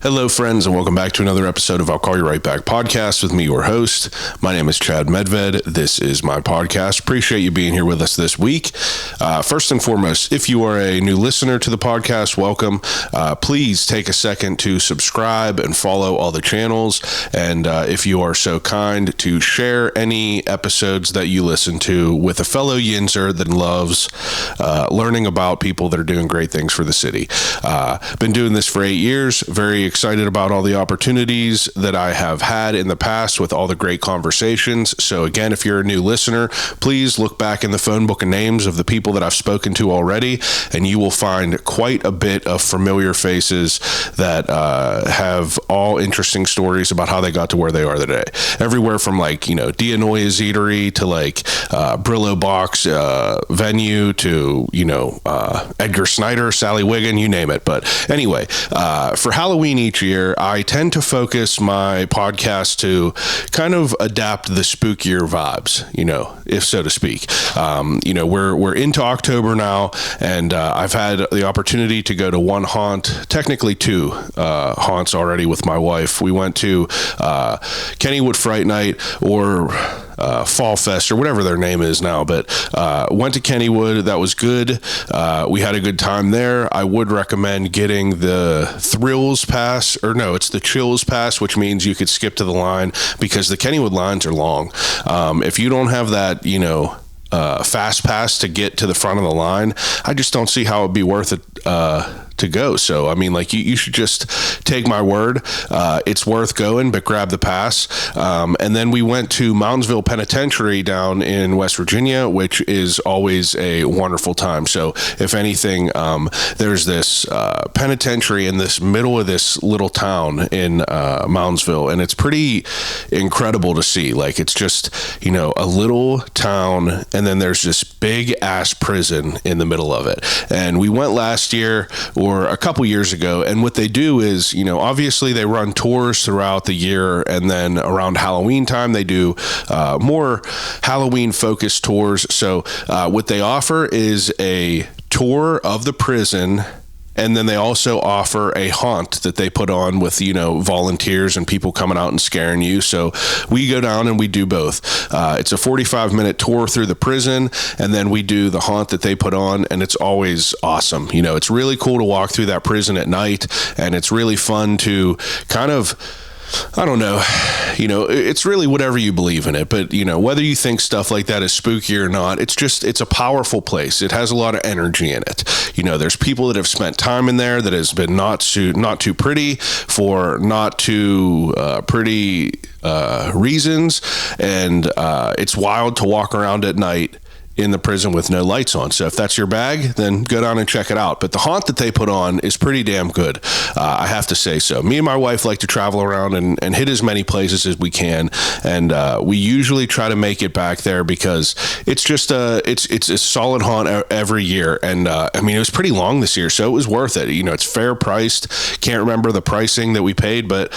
Hello, friends, and welcome back to another episode of I'll Call You Right Back podcast with me, your host. My name is Chad Medved. This is my podcast. Appreciate you being here with us this week. First and foremost, if you are a new listener to the podcast, welcome. Please take a second to subscribe and follow all the channels. And if you are so kind, to share any episodes that you listen to with a fellow yinzer that loves learning about people that are doing great things for the city. Been doing this for 8 years. Very excited about all the opportunities that I have had in the past with all the great conversations. So again, if you're a new listener, please look back in the phone book of names of the people that I've spoken to already, and you will find quite a bit of familiar faces that have all interesting stories about how they got to where they are today. Everywhere from Dianoia's Eatery to Brillo Box venue to, Edgar Snyder, Sally Wiggin, you name it. But anyway, for Halloween each year, I tend to focus my podcast to kind of adapt the spookier vibes, if so to speak. We're into October now, and I've had the opportunity to go to one haunt, technically two haunts already with my wife. We went to Kennywood Fright Night or Fall Fest or whatever their name is now, but went to Kennywood. That was good. We had a good time there. I would recommend getting the Thrills Pass, or no, it's the Chills Pass, which means you could skip to the line because the Kennywood lines are long. If you don't have that, fast pass to get to the front of the line, I just don't see how it'd be worth it to go. So, you should just take my word. It's worth going, but grab the pass. And then we went to Moundsville Penitentiary down in West Virginia, which is always a wonderful time. So if anything, there's this penitentiary in this middle of this little town in Moundsville, and it's pretty incredible to see. It's just, a little town, and then there's this big ass prison in the middle of it. And we went last year or a couple years ago, and what they do is, obviously they run tours throughout the year, and then around Halloween time they do more Halloween focused tours. So what they offer is a tour of the prison, and then they also offer a haunt that they put on with, volunteers and people coming out and scaring you. So we go down and we do both. It's a 45-minute tour through the prison, and then we do the haunt that they put on, and it's always awesome. It's really cool to walk through that prison at night, and it's really fun to kind of, I don't know, it's really whatever you believe in it, but whether you think stuff like that is spooky or not, it's a powerful place. It has a lot of energy in it. There's people that have spent time in there that has been not too pretty for not too pretty reasons, and it's wild to walk around at night in the prison with no lights on. So if that's your bag, then go down and check it out. But the haunt that they put on is pretty damn good. I have to say so. Me and my wife like to travel around and hit as many places as we can. And we usually try to make it back there because it's just it's a solid haunt every year. And it was pretty long this year, so it was worth it. It's fair priced. Can't remember the pricing that we paid, but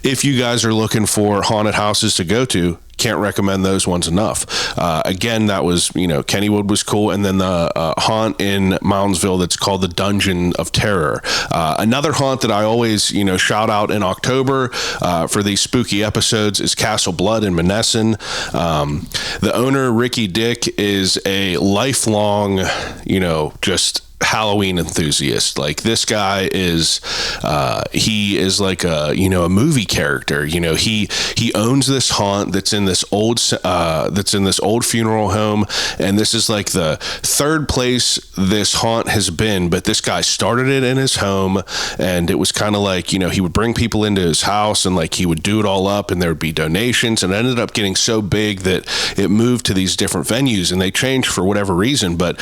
if you guys are looking for haunted houses to go to, can't recommend those ones enough. Again, that was, Kennywood was cool. And then the haunt in Moundsville that's called the Dungeon of Terror. Another haunt that I always, shout out in October for these spooky episodes is Castle Blood in Monessen. The owner, Ricky Dick, is a lifelong, just Halloween enthusiast. Like, this guy is he is like a movie character. He owns this haunt that's in this old funeral home, and this is like the third place this haunt has been, but this guy started it in his home, and it was kind of like, he would bring people into his house and he would do it all up, and there would be donations, and it ended up getting so big that it moved to these different venues, and they changed for whatever reason, but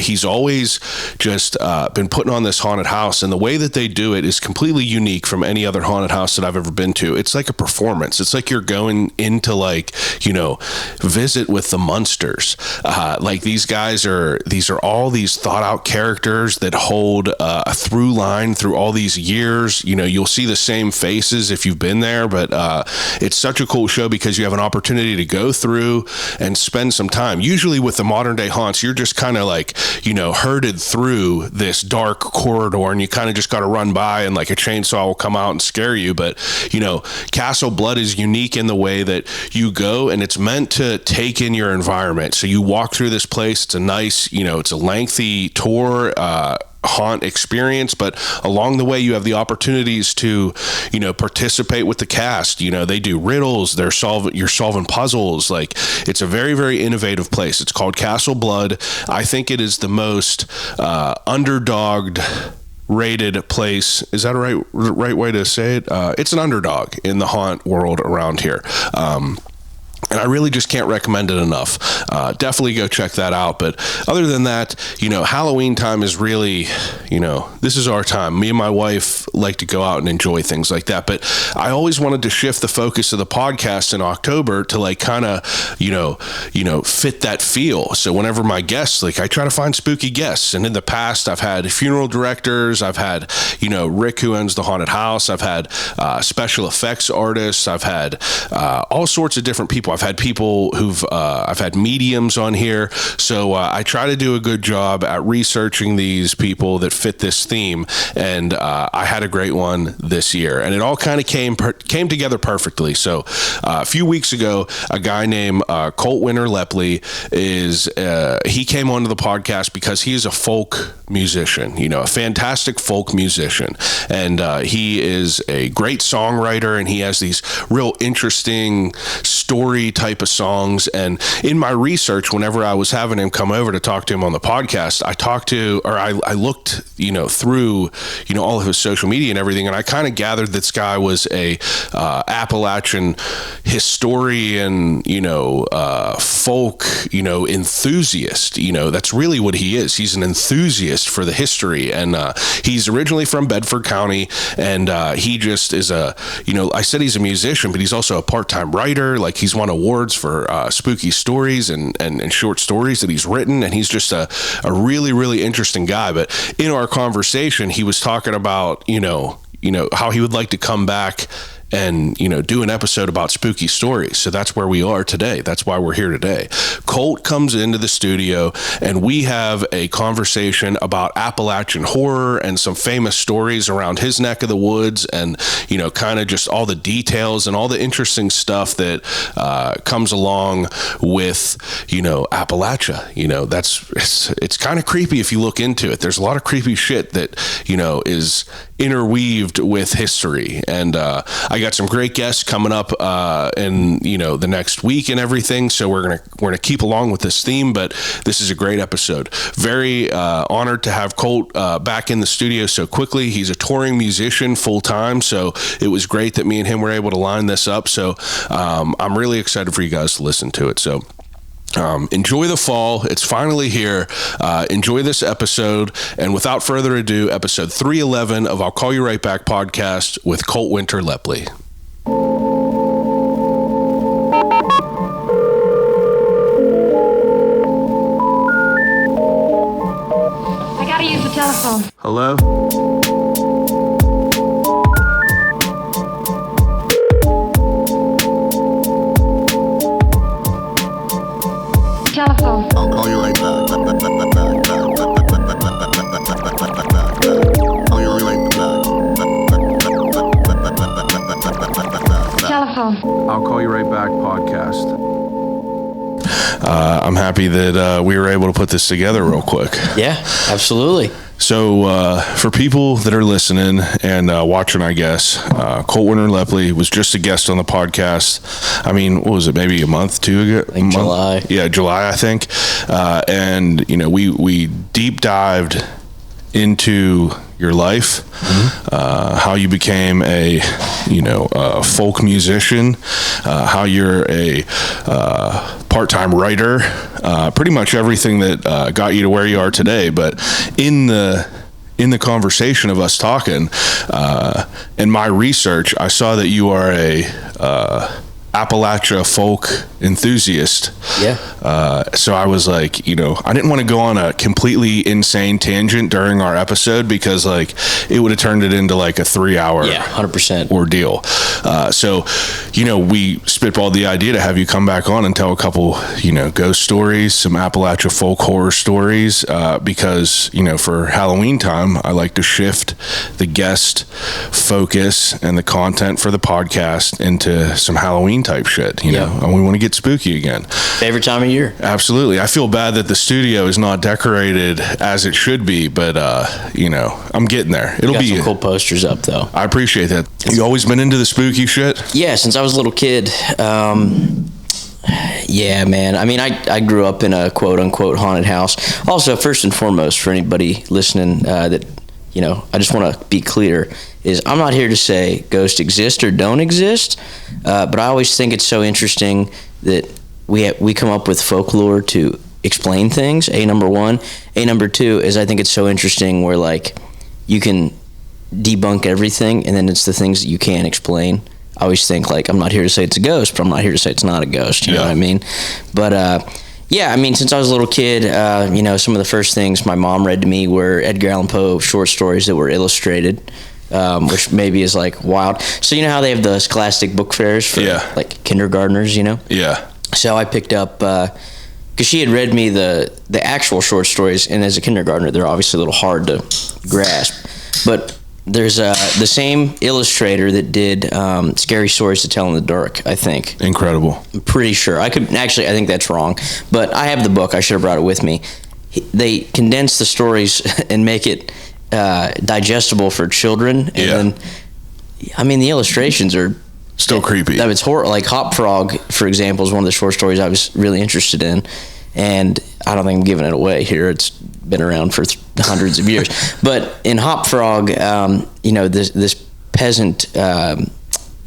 he's always just been putting on this haunted house, and the way that they do it is completely unique from any other haunted house that I've ever been to. It's like a performance. It's like you're going into Visit with the Munsters. These are all these thought out characters that hold a through line through all these years. You'll see the same faces if you've been there, but it's such a cool show because you have an opportunity to go through and spend some time. Usually with the modern day haunts, you're just kind of herded through through this dark corridor, and you kind of just got to run by, and like a chainsaw will come out and scare you. But, you know, Castle Blood is unique in the way that you go, and it's meant to take in your environment. So you walk through this place. It's a nice, you know, it's a lengthy tour, haunt experience, but along the way you have the opportunities to, you know, participate with the cast. You know, they do riddles, you're solving puzzles. Like, it's a very, very innovative place. It's called Castle Blood. I think it is the most underdogged rated place. Is that a right way to say it? It's an underdog in the haunt world around here. And I really just can't recommend it enough. Definitely go check that out. But other than that, you know, Halloween time is really, you know, this is our time. Me and my wife like to go out and enjoy things like that. But I always wanted to shift the focus of the podcast in October to like kind of, you know, fit that feel. So whenever my guests, like, I try to find spooky guests. And in the past, I've had funeral directors. I've had, you know, Rick, who owns the haunted house. I've had special effects artists. I've had all sorts of different people. I've had people I've had mediums on here. So I try to do a good job at researching these people that fit this theme. And I had a great one this year, and it all kind of came together perfectly. So a few weeks ago, a guy named Coltt Winter Lepley he came onto the podcast because he is a folk musician, you know, a fantastic folk musician. And he is a great songwriter, and he has these real interesting story type of songs. And in my research, whenever I was having him come over to talk to him on the podcast, I looked, you know, through, you know, all of his social media and everything, and I kind of gathered this guy was a Appalachian historian, you know, folk, you know, enthusiast. You know, that's really what he is. He's an enthusiast for the history, and he's originally from Bedford County, and he just is you know, I said he's a musician, but he's also a part-time writer. Like, he's won awards for spooky stories and short stories that he's written, and he's just a really, really interesting guy. But in our conversation, he was talking about, you know, how he would like to come back and, you know, do an episode about spooky stories. So that's where we are today. That's why we're here today. Coltt comes into the studio, and we have a conversation about Appalachian horror and some famous stories around his neck of the woods, and, you know, kind of just all the details and all the interesting stuff that comes along with, you know, Appalachia. You know, it's kind of creepy if you look into it. There's a lot of creepy shit that, you know, is interweaved with history. And I got some great guests coming up in, you know, the next week and everything. So we're gonna keep along with this theme, but this is a great episode. Very honored to have Coltt back in the studio so quickly. He's a touring musician full time, so it was great that me and him were able to line this up. So I'm really excited for you guys to listen to it. So enjoy the fall. It's finally here. Enjoy this episode. And without further ado, episode 311 of I'll Call You Right Back podcast with Coltt Winter Lepley. I gotta use the telephone. Hello? Telephone. I'll call you right back. Call you right back. Telephone. I'll Call You Right Back podcast. I'm happy that we were able to put this together real quick. Yeah, absolutely. So for people that are listening and watching, I guess, Coltt Winter Lepley was just a guest on the podcast. I mean, what was it, maybe a month, two ago? I think July. Yeah, July, I think. And, you know, we deep dived into your life, how you became a folk musician, how you're a part-time writer, pretty much everything that got you to where you are today. But in the conversation of us talking, and my research, I saw that you are Appalachia folk enthusiast. Yeah. So I was like, I didn't want to go on a completely insane tangent during our episode because like it would have turned it into like a 3-hour 100% ordeal. So, we spitballed the idea to have you come back on and tell a couple, ghost stories, some Appalachia folk horror stories, because, for Halloween time, I like to shift the guest focus and the content for the podcast into some Halloween type shit, and we want to get spooky again. Favorite time of year. Absolutely. I feel bad that the studio is not decorated as it should be, but I'm getting there. It'll be some cool posters up though. I appreciate that. You always been into the spooky shit? Yeah, since I was a little kid. Yeah, man. I mean, I grew up in a quote unquote haunted house. Also, first and foremost, for anybody listening, that I just want to be clear, is I'm not here to say ghosts exist or don't exist, but I always think it's so interesting that we come up with folklore to explain things, number one. Number two is I think it's so interesting where like you can debunk everything and then it's the things that you can't explain. I always think like I'm not here to say it's a ghost, but I'm not here to say it's not a ghost, you know what I mean? But since I was a little kid, some of the first things my mom read to me were Edgar Allan Poe short stories that were illustrated, which maybe is like wild. So you know how they have the Scholastic book fairs for like kindergartners, Yeah. So I picked up, because she had read me the actual short stories, and as a kindergartner, they're obviously a little hard to grasp. But there's the same illustrator that did Scary Stories to Tell in the Dark, I think. Incredible. I'm pretty sure. I think that's wrong. But I have the book. I should have brought it with me. They condense the stories and make it digestible for children. And then, the illustrations are still creepy. It's horror. Like Hop Frog, for example, is one of the short stories I was really interested in. And I don't think I'm giving it away here. It's been around for hundreds of years. But in Hop Frog, this peasant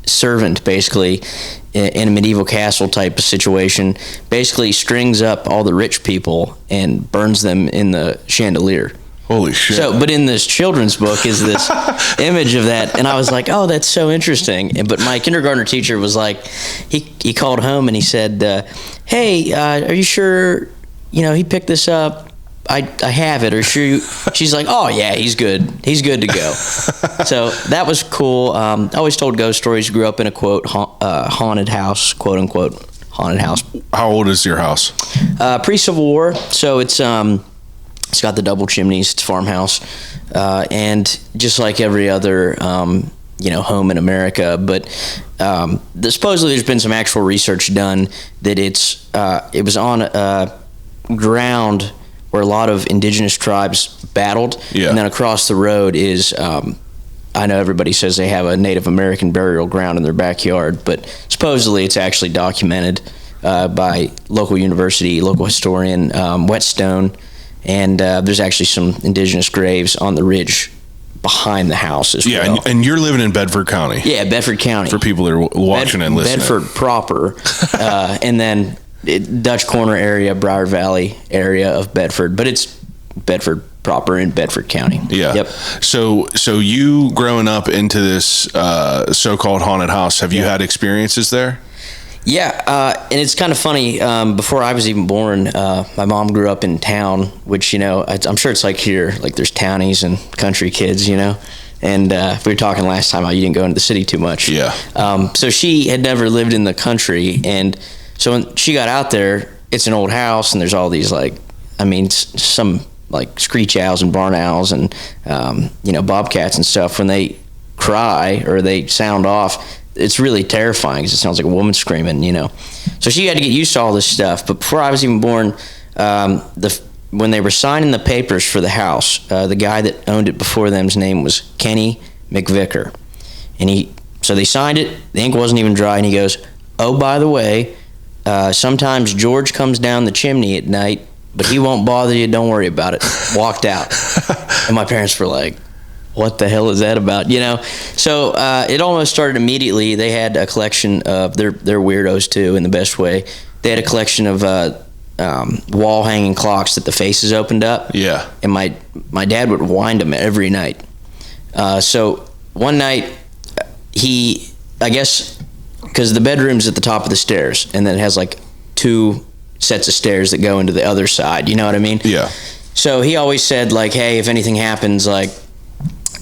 servant, basically, in a medieval castle type of situation, basically strings up all the rich people and burns them in the chandelier. Holy shit. So, but in this children's book is this image of that, and I was like, oh, that's so interesting. But my kindergartner teacher was like, he called home and he said, hey, are you sure, he picked this up? I have it, or sure you? She's like, oh yeah, he's good to go. So that was cool. I always told ghost stories. Grew up in a quote haunted house, quote unquote haunted house. How old is your house? Pre-Civil War, so it's got the double chimneys. It's a farmhouse, and just like every other home in America. But supposedly there's been some actual research done that it was on ground where a lot of indigenous tribes battled, and then across the road is I know everybody says they have a Native American burial ground in their backyard, but supposedly it's actually documented by local university, local historian Whetstone, and there's actually some indigenous graves on the ridge behind the house as well. And you're living in Bedford County. Yeah, Bedford County. For people that are watching and listening. Bedford proper, and then Dutch Corner area, Briar Valley area of Bedford, but it's Bedford proper in Bedford County. Yeah. Yep. So you growing up into this so-called haunted house, have you had experiences there? Yeah, and it's kind of funny. Before I was even born, my mom grew up in town, which, I'm sure it's like here, like there's townies and country kids, and we were talking last time how you didn't go into the city too much. Yeah. So she had never lived in the country, and so when she got out there, it's an old house, and there's all these some like screech owls and barn owls and bobcats and stuff. When they cry or they sound off, it's really terrifying because it sounds like a woman screaming. So she had to get used to all this stuff. But before I was even born, when they were signing the papers for the house, the guy that owned it before them's name was Kenny McVicker, and so they signed it. The ink wasn't even dry, and he goes, "Oh, by the way, sometimes George comes down the chimney at night, but he won't bother you. Don't worry about it." Walked out. And my parents were like, what the hell is that about? So it almost started immediately. They had a collection of, they're weirdos too in the best way. They had a collection of wall hanging clocks that the faces opened up. Yeah. And my dad would wind them every night. So one night I guess because the bedroom's at the top of the stairs, and then it has like 2 sets of stairs that go into the other side. You know what I mean? Yeah. So he always said, like, hey, if anything happens, like,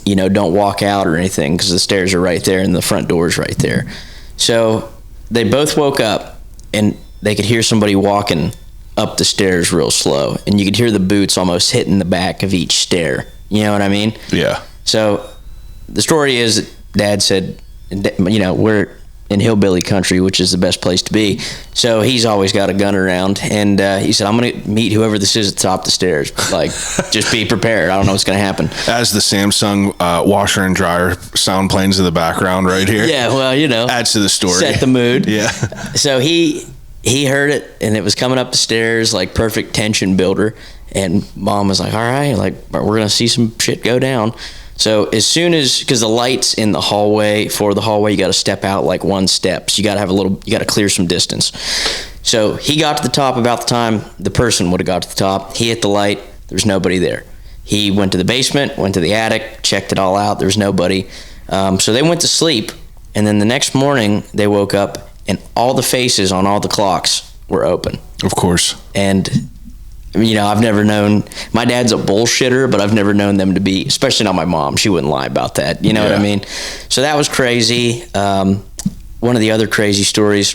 you know, don't walk out or anything, because the stairs are right there and the front door's right there. So they both woke up, and they could hear somebody walking up the stairs real slow, and you could hear the boots almost hitting the back of each stair. You know what I mean? Yeah. So the story is that Dad said, you know, we're in hillbilly country, which is the best place to be. So he's always got a gun around, and he said, I'm going to meet whoever this is at the top of the stairs. Like, just be prepared. I don't know what's going to happen. As the Samsung washer and dryer sound plays in the background right here. Yeah, well, you know. Adds to the story. Set the mood. Yeah. So he heard it, and it was coming up the stairs, like perfect tension builder. And Mom was like, all right, like, we're going to see some shit go down. So as soon as, because the light's in the hallway, for the hallway, you got to step out like 1 step. So you got to clear some distance. So he got to the top about the time the person would have got to the top. He hit the light. There's nobody there. He went to the basement, went to the attic, checked it all out. There's nobody. So they went to sleep. And then the next morning they woke up, and all the faces on all the clocks were open. Of course. And you know, I've never known, my dad's a bullshitter, but I've never known them to be, especially not my mom. She wouldn't lie about that. You know what I mean? So that was crazy. One of the other crazy stories,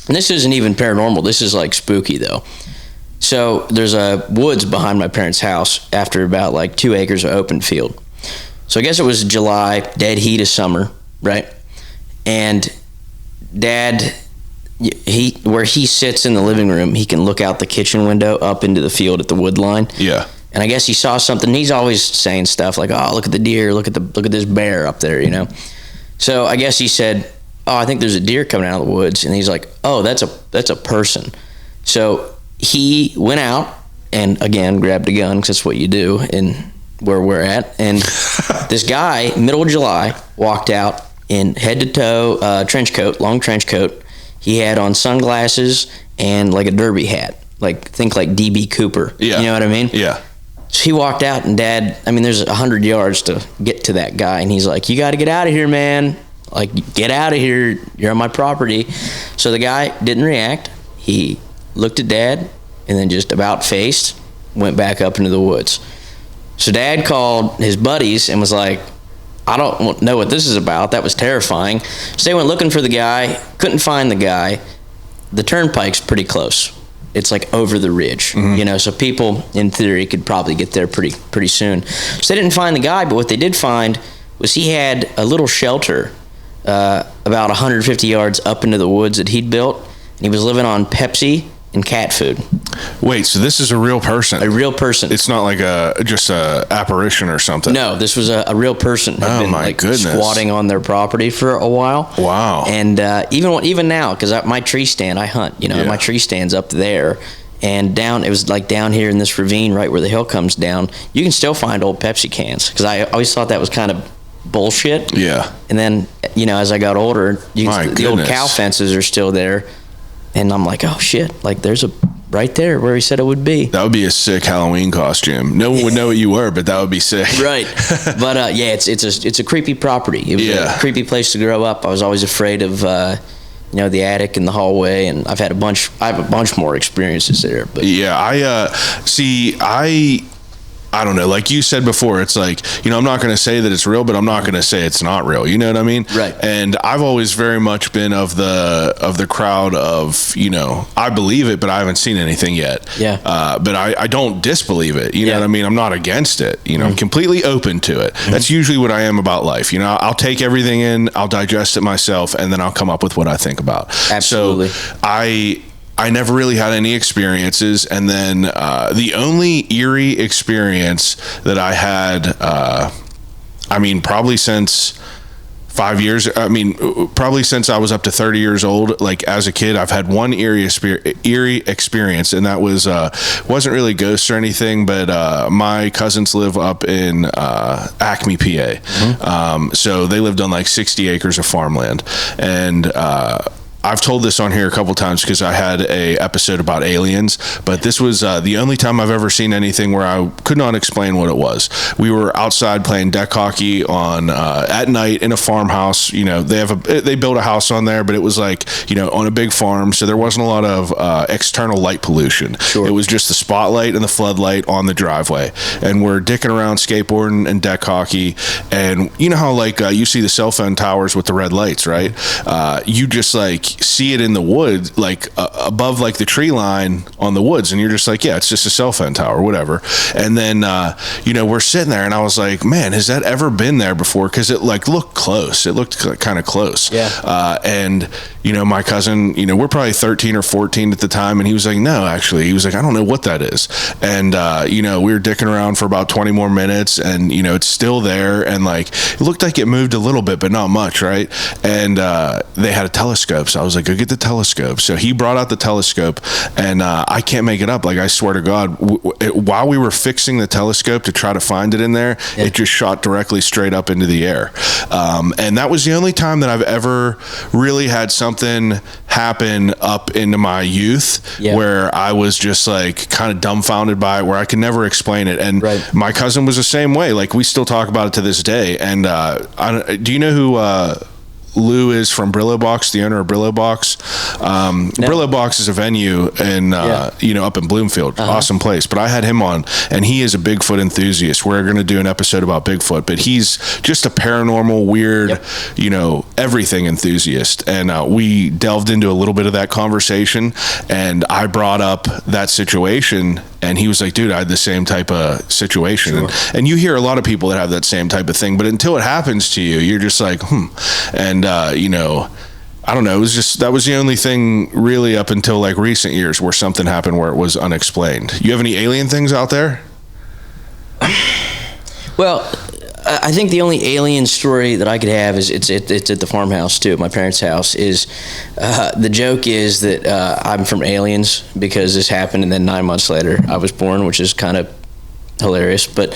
and this isn't even paranormal. This is like spooky though. So there's a woods behind my parents' house after about like 2 acres of open field. So I guess it was July, dead heat of summer, right? And Dad, where he sits in the living room, he can look out the kitchen window up into the field at the wood line. Yeah. And I guess he saw something. He's always saying stuff like, "Oh, look at the deer! Look at this bear up there," you know. So I guess he said, "Oh, I think there's a deer coming out of the woods," and he's like, "Oh, that's a person." So he went out and again grabbed a gun, because that's what you do in where we're at. And this guy, middle of July, walked out in head to toe trench coat, long trench coat. He had on sunglasses and like a derby hat, like think like D.B. Cooper. Yeah. You know what I mean? Yeah. So he walked out, and Dad, I mean, there's 100 yards to get to that guy, and he's like, "You got to get out of here, man. Like, get out of here. You're on my property." So the guy didn't react. He looked at Dad and then just about faced, went back up into the woods. So Dad called his buddies and was like, "I don't know what this is about." That was terrifying. So they went looking for the guy, couldn't find the guy. The turnpike's pretty close. It's like over the ridge, you know, so people in theory could probably get there pretty soon. So they didn't find the guy, but what they did find was he had a little shelter about 150 yards up into the woods that he'd built, and he was living on Pepsi and cat food. Wait, so this is a real person? A real person. It's not like just a apparition or something? No, this was a real person. Had been, my goodness. Squatting on their property for a while. Wow. And even now, because my tree stand, I hunt, you know, and my tree stand's up there. And it was like down here in this ravine right where the hill comes down, you can still find old Pepsi cans. Because I always thought that was kind of bullshit. Yeah. And then, you know, as I got older, the old cow fences are still there. And I'm like, oh shit, like there's a right there where he said it would be. That would be a sick Halloween costume. No one would know what you were, but that would be sick. Right. But yeah, it's a creepy property. It was a creepy place to grow up. I was always afraid of you know, the attic and the hallway, and I have a bunch more experiences there. But yeah, I don't know. Like you said before, it's like, you know, I'm not going to say that it's real, but I'm not going to say it's not real. You know what I mean? Right. And I've always very much been of the crowd of, you know, I believe it, but I haven't seen anything yet. Yeah. But I don't disbelieve it. You know what I mean? I'm not against it. You know, I'm completely open to it. That's usually what I am about life. You know, I'll take everything in, I'll digest it myself, and then I'll come up with what I think about. Absolutely. So I never really had any experiences, and then the only eerie experience that I had, I mean, probably since 5 years, I mean, probably since I was up to 30 years old, like as a kid, I've had one eerie experience, and that was, wasn't really ghosts or anything, but my cousins live up in Acme, PA. So they lived on like 60 acres of farmland, and I've told this on here a couple times because I had a episode about aliens, but this was the only time I've ever seen anything where I could not explain what it was. We were outside playing deck hockey on at night in a farmhouse. You know, they built a house on there, but it was like, you know, on a big farm, so there wasn't a lot of external light pollution. Sure. It was just the spotlight and the floodlight on the driveway, and we're dicking around skateboarding and deck hockey. And you know how like you see the cell phone towers with the red lights, right? You just like see it in the woods, like above like the tree line on the woods, and you're just like, yeah, it's just a cell phone tower, whatever. And then you know, we're sitting there, and I was like, man, has that ever been there before? Because it like looked close. It looked kind of close. Yeah. And you know, my cousin, you know, we're probably 13 or 14 at the time, and he was like, no, actually, he was like, I don't know what that is. And you know, we were dicking around for about 20 more minutes, and you know, it's still there, and like it looked like it moved a little bit, but not much, right? And they had a telescope, so I was like, go get the telescope. So he brought out the telescope, and I can't make it up. Like, I swear to God, while we were fixing the telescope to try to find it in there, it just shot directly straight up into the air. And that was the only time that I've ever really had something happen up into my youth where I was just like kind of dumbfounded by it, where I could never explain it. And my cousin was the same way. Like, we still talk about it to this day. And do you know who Lou is from Brillo Box, the owner of Brillo Box? No. Brillo Box is a venue in, you know, up in Bloomfield. Awesome place. But I had him on, and he is a Bigfoot enthusiast. We're going to do an episode about Bigfoot, but he's just a paranormal, weird, you know, everything enthusiast. And we delved into a little bit of that conversation, and I brought up that situation, and he was like, dude, I had the same type of situation. Sure. And you hear a lot of people that have that same type of thing, but until it happens to you, you're just like, And, you know, I don't know. It was just, that was the only thing really up until like recent years where something happened where it was unexplained. You have any alien things out there? Well, I think the only alien story that I could have is it's at the farmhouse too, my parents' house. Is the joke is that I'm from Aliens because this happened, and then 9 months later I was born, which is kind of hilarious. But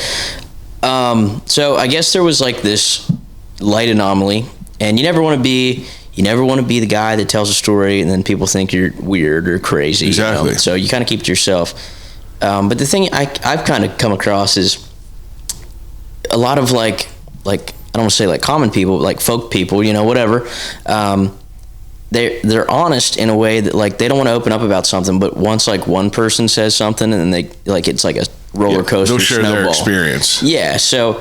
so I guess there was like this light anomaly. And you never want to be the guy that tells a story and then people think you're weird or crazy. Exactly. You know? So you kind of keep it to yourself. But the thing I've kind of come across is a lot of like I don't want to say like common people, like folk people, you know, whatever. They're honest in a way that like they don't want to open up about something, but once like one person says something, and then they like it's like a roller coaster. They'll share snowball. their experience. Yeah. So.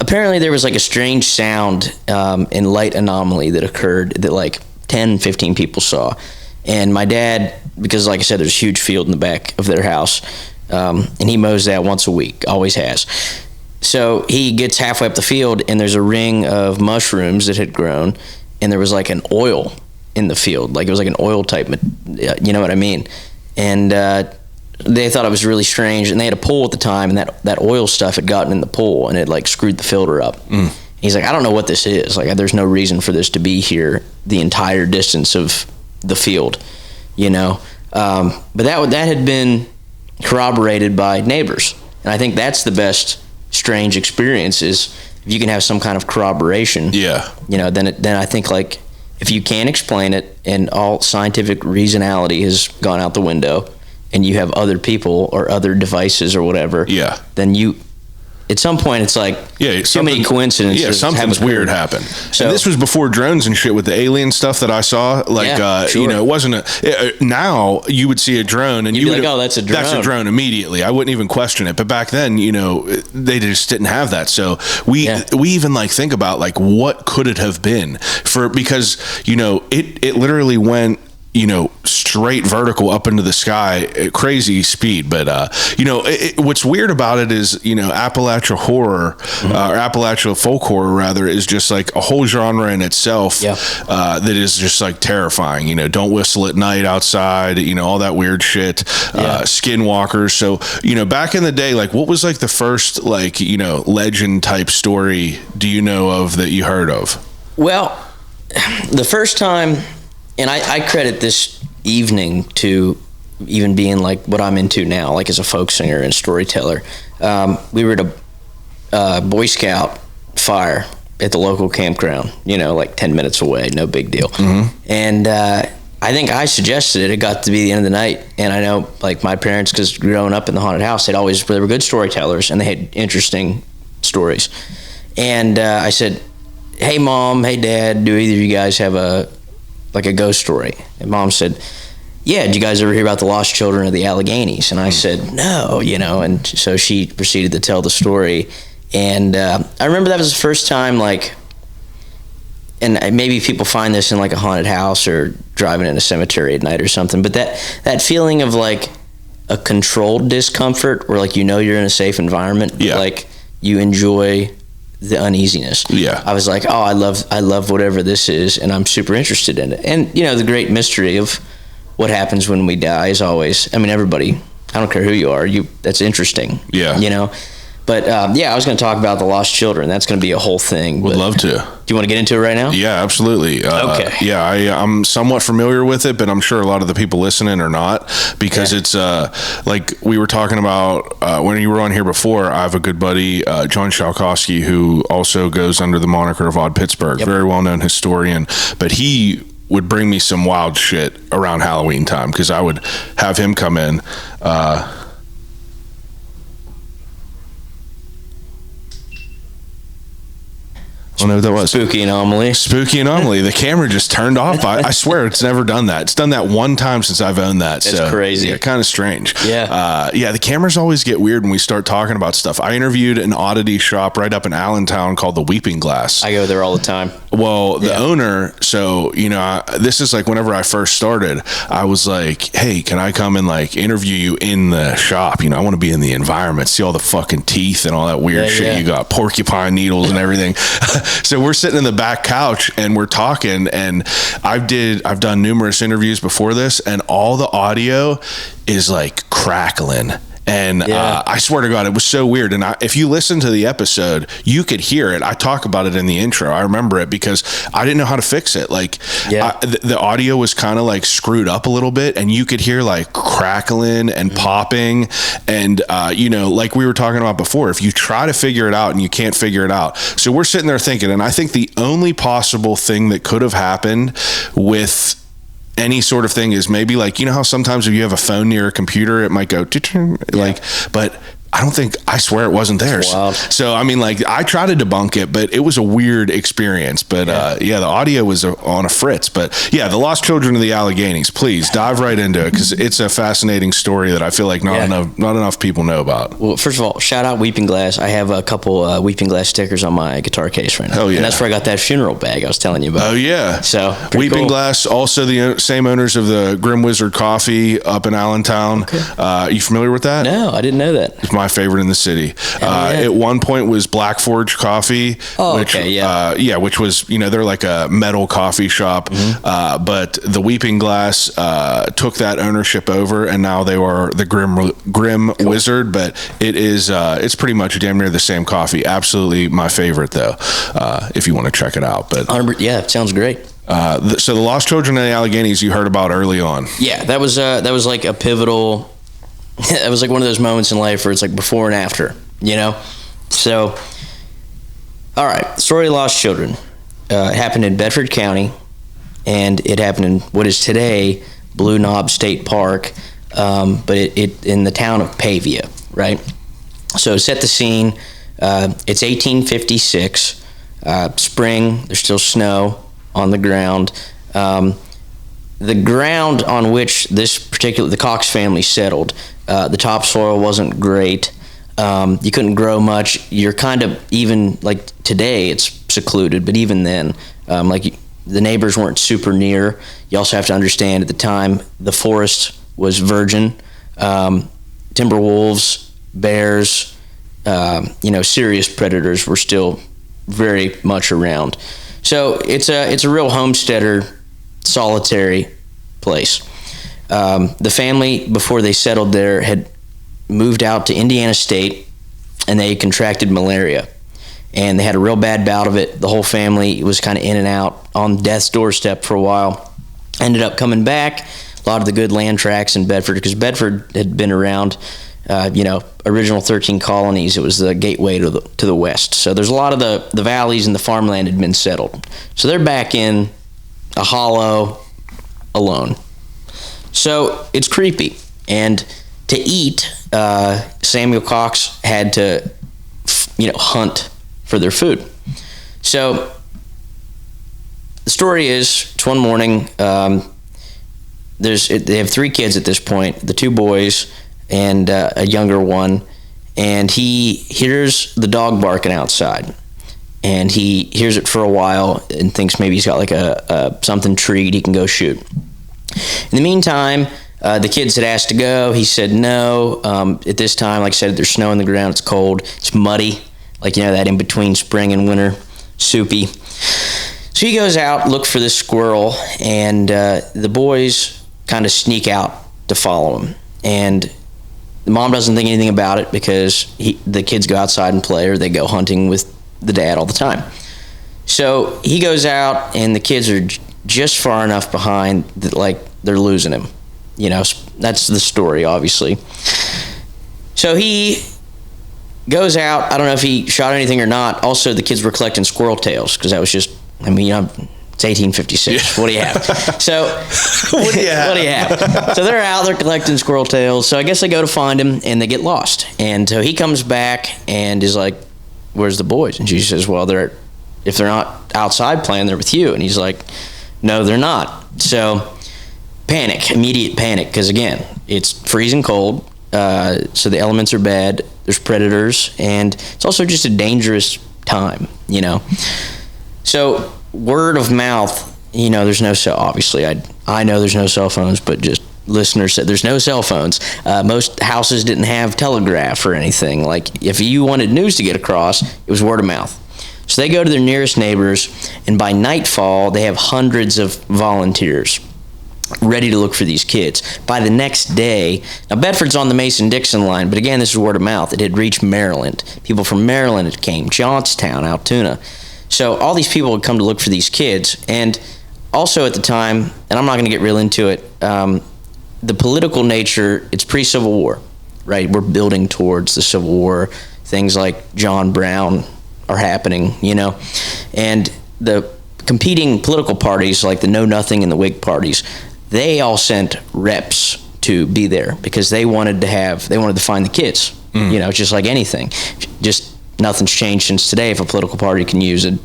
Apparently there was like a strange sound in light anomaly that occurred that like 10, 15 people saw. And my dad, because like I said, there's a huge field in the back of their house, and he mows that once a week, always has. So he gets halfway up the field, and there's a ring of mushrooms that had grown, and there was like an oil in the field. Like it was like an oil type, you know what I mean? And they thought it was really strange, and they had a pool at the time, and that oil stuff had gotten in the pool, and it like screwed the filter up. He's like, I don't know what this is. Like, there's no reason for this to be here the entire distance of the field, you know. But that had been corroborated by neighbors, and I think that's the best strange experience is if you can have some kind of corroboration. Yeah. You know, then I think like if you can't explain it, and all scientific reasonality has gone out the window, and you have other people or other devices or whatever, then you, at some point, it's like too many coincidences. Yeah, something's weird happened. So, and this was before drones and shit with the alien stuff that I saw. Like, you know, it wasn't now you would see a drone and you would be like, oh, that's a drone. That's a drone immediately. I wouldn't even question it. But back then, you know, they just didn't have that. So we even like think about like what could it have been because, you know, it literally went, you know, straight vertical up into the sky at crazy speed. But, you know, what's weird about it is, you know, Appalachia horror, or Appalachia folk horror rather, is just like a whole genre in itself that is just like terrifying. You know, don't whistle at night outside, you know, all that weird shit, skinwalkers. So, you know, back in the day, like what was like the first like, you know, legend type story do you know of that you heard of? Well, the first time, and I credit this evening to even being like what I'm into now, like as a folk singer and storyteller. We were at a Boy Scout fire at the local campground, you know, like 10 minutes away, no big deal. And I think I suggested it. It got to be the end of the night, and I know, like, my parents, because growing up in the haunted house, they were good storytellers, and they had interesting stories. And I said, "Hey, Mom, hey, Dad, do either of you guys have a ghost story?" And Mom said, "Yeah, did you guys ever hear about the lost children of the Alleghenies?" And I said, "No," and so she proceeded to tell the story. And I remember that was the first time, like, and maybe people find this in like a haunted house or driving in a cemetery at night or something, but that feeling of like a controlled discomfort where, like, you're in a safe environment, but like you enjoy the uneasiness. Yeah. I was like, oh, I love whatever this is, and I'm super interested in it. And the great mystery of what happens when we die is always, I mean, everybody, I don't care who you are, that's interesting. Yeah. But I was going to talk about the lost children. That's going to be a whole thing. Would love to. Do you want to get into it right now? Yeah, absolutely. Okay. Yeah, I'm somewhat familiar with it, but I'm sure a lot of the people listening are not, because it's like we were talking about when you were on here before. I have a good buddy, John Shalkowski, who also goes under the moniker of Odd Pittsburgh, very well-known historian, but he would bring me some wild shit around Halloween time, because I would have him come in. I don't know what that was. Spooky anomaly. The camera just turned off. I swear it's never done that. It's done that one time since I've owned that. It's crazy. Yeah, kind of strange. Yeah. The cameras always get weird when we start talking about stuff. I interviewed an oddity shop right up in Allentown called the Weeping Glass. I go there all the time. Well, the owner, so, this is like whenever I first started, I was like, hey, can I come and like interview you in the shop? I want to be in the environment, see all the fucking teeth and all that weird shit you got, porcupine needles and everything. So we're sitting in the back couch and we're talking, and I've done numerous interviews before this, and all the audio is like crackling. And I swear to God, it was so weird. And if you listen to the episode, you could hear it. I talk about it in the intro. I remember it because I didn't know how to fix it. Like, the audio was kind of like screwed up a little bit, and you could hear like crackling and popping. And, like we were talking about before, if you try to figure it out and you can't figure it out. So we're sitting there thinking, and I think the only possible thing that could have happened with any sort of thing is maybe like, how sometimes if you have a phone near a computer, it might go but I swear it wasn't theirs. So, I mean, like, I tried to debunk it, but it was a weird experience. But the audio was on a fritz. But the Lost Children of the Alleghenies, please dive right into it, because it's a fascinating story that I feel like not enough people know about. Well, first of all, shout out Weeping Glass. I have a couple Weeping Glass stickers on my guitar case right now. Oh, yeah. And that's where I got that funeral bag I was telling you about. Oh, yeah. So, Weeping cool. Glass, also the same owners of the Grim Wizard Coffee up in Allentown. Okay. Are you familiar with that? No, I didn't know that. It's my favorite in the city. At one point was Black Forge Coffee, which was, they're like a metal coffee shop. Mm-hmm. But the Weeping Glass took that ownership over, and now they are the Grim Wizard. But it is it's pretty much damn near the same coffee. Absolutely my favorite, though, if you want to check it out. But it sounds great. So the Lost Children of the Alleghenies you heard about early on. Yeah, that was like a pivotal. It was like one of those moments in life where it's like before and after, So, all right, story of Lost Children. It happened in Bedford County, and it happened in what is today Blue Knob State Park, but it in the town of Pavia, right? So set the scene. It's 1856, spring. There's still snow on the ground. The ground on which the Cox family settled, the topsoil wasn't great. You couldn't grow much. You're kind of, even like today, it's secluded, but even then, the neighbors weren't super near. You also have to understand at the time, the forest was virgin. Timber wolves, bears, serious predators were still very much around. So it's a real homesteader, solitary place. The family, before they settled there, had moved out to Indiana State, and they contracted malaria, and they had a real bad bout of it. The whole family was kind of in and out on death's doorstep for a while. Ended up coming back. A lot of the good land tracts in Bedford, because Bedford had been around, original 13 colonies. It was the gateway to the west. So there's a lot of the valleys and the farmland had been settled. So they're back in a hollow, alone. So it's creepy. And to eat, Samuel Cox had to, hunt for their food. So the story is, it's one morning. They have 3 kids at this point, the 2 boys and a younger one, and he hears the dog barking outside, and he hears it for a while and thinks maybe he's got like a something treed he can go shoot. In the meantime, the kids had asked to go. He said no. At this time, like I said, there's snow on the ground. It's cold. It's muddy, like that in between spring and winter, soupy. So he goes out, looks for this squirrel, and the boys kind of sneak out to follow him. And the mom doesn't think anything about it because the kids go outside and play, or they go hunting with the dad all the time. So he goes out, and the kids are just far enough behind that, like, they're losing him. That's the story, obviously. So he goes out. I don't know if he shot anything or not. Also, the kids were collecting squirrel tails because that was just, it's 1856. Yeah. What do you have? So, what do you have? So they're out, they're collecting squirrel tails. So I guess they go to find him, and they get lost. And so he comes back and is like, "Where's the boys?" And she says, "Well, if they're not outside playing, they're with you." And he's like, "No, they're not." So immediate panic, because again, it's freezing cold. So the elements are bad. There's predators, and it's also just a dangerous time, So word of mouth, there's no obviously I know there's no cell phones, but just listeners said there's no cell phones. Most houses didn't have telegraph or anything. Like, if you wanted news to get across, it was word of mouth. So they go to their nearest neighbors, and by nightfall, they have hundreds of volunteers ready to look for these kids. By the next day, now Bedford's on the Mason-Dixon line, but again, this is word of mouth. It had reached Maryland. People from Maryland had came, Johnstown, Altoona. So all these people would come to look for these kids. And also at the time, and I'm not going to get real into it, the political nature, it's pre-Civil War, right? We're building towards the Civil War. Things like John Brown are happening, And the competing political parties, like the Know Nothing and the Whig parties, they all sent reps to be there because they wanted to find the kids. Just like anything. Just nothing's changed since today. If a political party can use an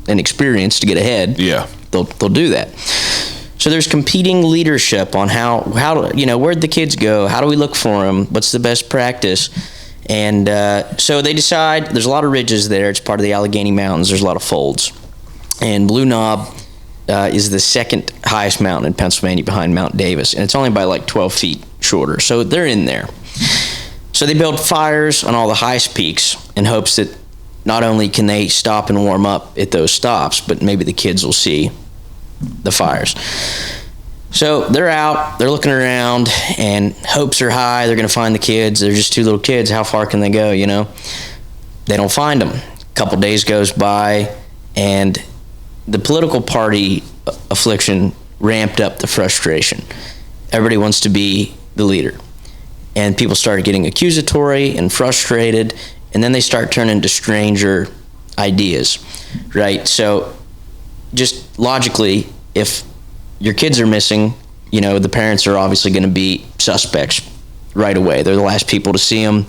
experience to get ahead, they'll do that. So there's competing leadership on how where'd the kids go? How do we look for them? What's the best practice? And so they decide, there's a lot of ridges there. It's part of the Allegheny Mountains. There's a lot of folds. And Blue Knob is the second highest mountain in Pennsylvania behind Mount Davis. And it's only by like 12 feet shorter. So they're in there. So they build fires on all the highest peaks in hopes that not only can they stop and warm up at those stops, but maybe the kids will see the fires. So they're out, they're looking around, and hopes are high. They're going to find the kids. They're just 2 little kids. How far can they go, They don't find them. A couple days goes by, and the political party affliction ramped up the frustration. Everybody wants to be the leader. And people started getting accusatory and frustrated, and then they start turning to stranger ideas, right? So just logically, if your kids are missing, the parents are obviously going to be suspects right away. They're the last people to see them,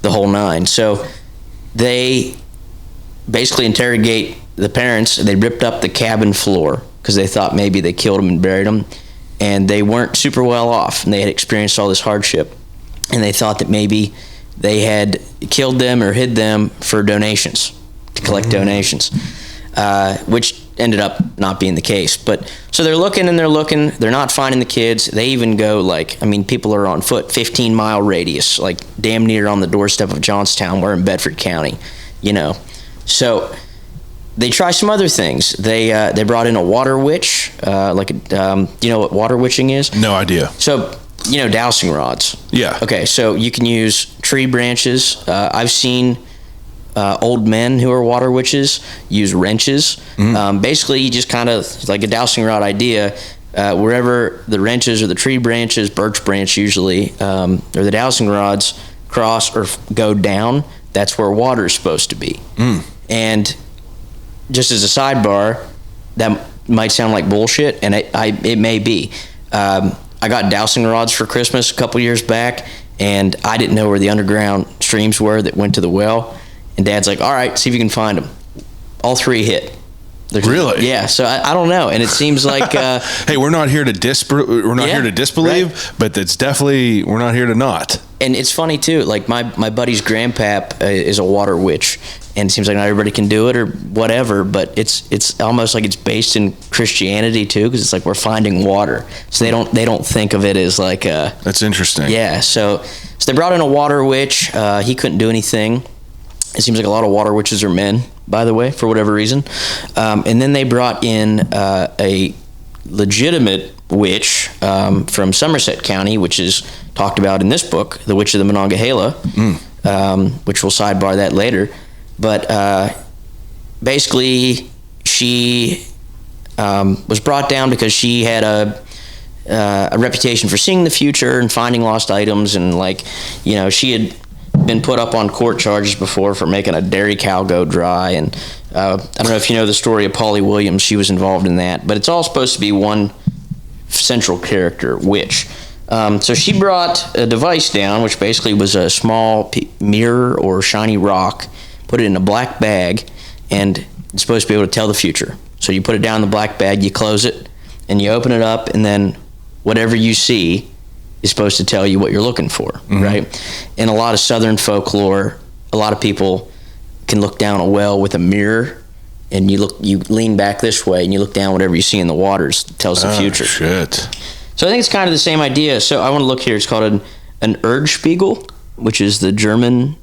the whole nine. So they basically interrogate the parents. They ripped up the cabin floor because they thought maybe they killed them and buried them, and they weren't super well off, and they had experienced all this hardship, and they thought that maybe they had killed them or hid them for donations, to collect donations, which ended up not being the case. But so they're looking, they're not finding the kids. They even go people are on foot, 15-mile radius, like damn near on the doorstep of Johnstown. We're in Bedford County, So they try some other things. They brought in a water witch, you know what water witching is? No idea. So, dowsing rods. Yeah. Okay, so you can use tree branches. I've seen old men who are water witches use wrenches. Basically, you just kind of, like a dowsing rod idea, wherever the wrenches or the tree branches, birch branch usually, or the dowsing rods cross or go down, that's where water is supposed to be. And just as a sidebar, that might sound like bullshit, and it may be. I got dowsing rods for Christmas a couple years back, and I didn't know where the underground streams were that went to the well. And Dad's like, all right, see if you can find them. All 3 hit. Really? Yeah. So I don't know, and it seems like hey, we're not here to here to disbelieve, right. but it's definitely we're not here to not. And it's funny too. Like my buddy's grandpap is a water witch, and it seems like not everybody can do it or whatever. But it's almost like it's based in Christianity too, because it's like we're finding water, so they don't think of it as like a. That's interesting. Yeah. So they brought in a water witch. He couldn't do anything. It seems like a lot of water witches are men, by the way, for whatever reason. And then they brought in a legitimate witch from Somerset County, which is talked about in this book, The Witch of the Monongahela, which we'll sidebar that later. But basically, she was brought down because she had a reputation for seeing the future and finding lost items, and she had been put up on court charges before for making a dairy cow go dry, and I don't know if you know the story of Polly Williams. She was involved in that, but it's all supposed to be one central character, witch. So she brought a device down, which basically was a small mirror or shiny rock, put it in a black bag, and it's supposed to be able to tell the future. So you put it down in the black bag, you close it, and you open it up, and then whatever you see is supposed to tell you what you're looking for, right? In a lot of Southern folklore, a lot of people can look down a well with a mirror, and you lean back this way, and you look down, whatever you see in the waters tells the future. Shit. So I think it's kind of the same idea. So I want to look here. It's called an Erdspiegel, which is the German,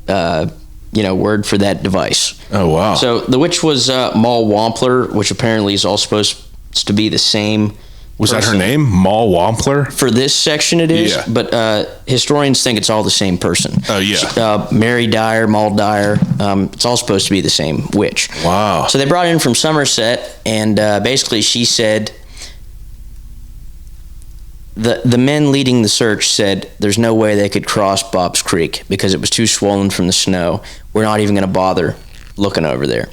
word for that device. Oh, wow. So the witch was Moll Wampler, which apparently is all supposed to be the same. Was that her name? Moll Wampler? For this section it is, yeah. But historians think it's all the same person. Oh, yeah. Mary Dyer, Moll Dyer, it's all supposed to be the same witch. Wow. So they brought in from Somerset, and basically she said, the men leading the search said there's no way they could cross Bob's Creek because it was too swollen from the snow. We're not even going to bother looking over there.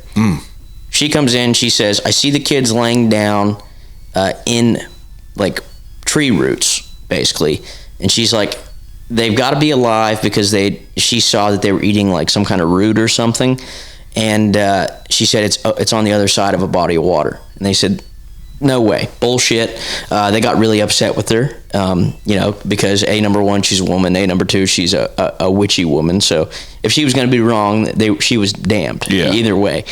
She comes in, she says, I see the kids laying down in like tree roots, basically, and she's like, they've got to be alive because she saw that they were eating like some kind of root or something, and she said it's on the other side of a body of water, and they said no way, bullshit. They got really upset with her, because number one, she's a woman, number two, she's a witchy woman, so if she was going to be wrong, she was damned. Either way.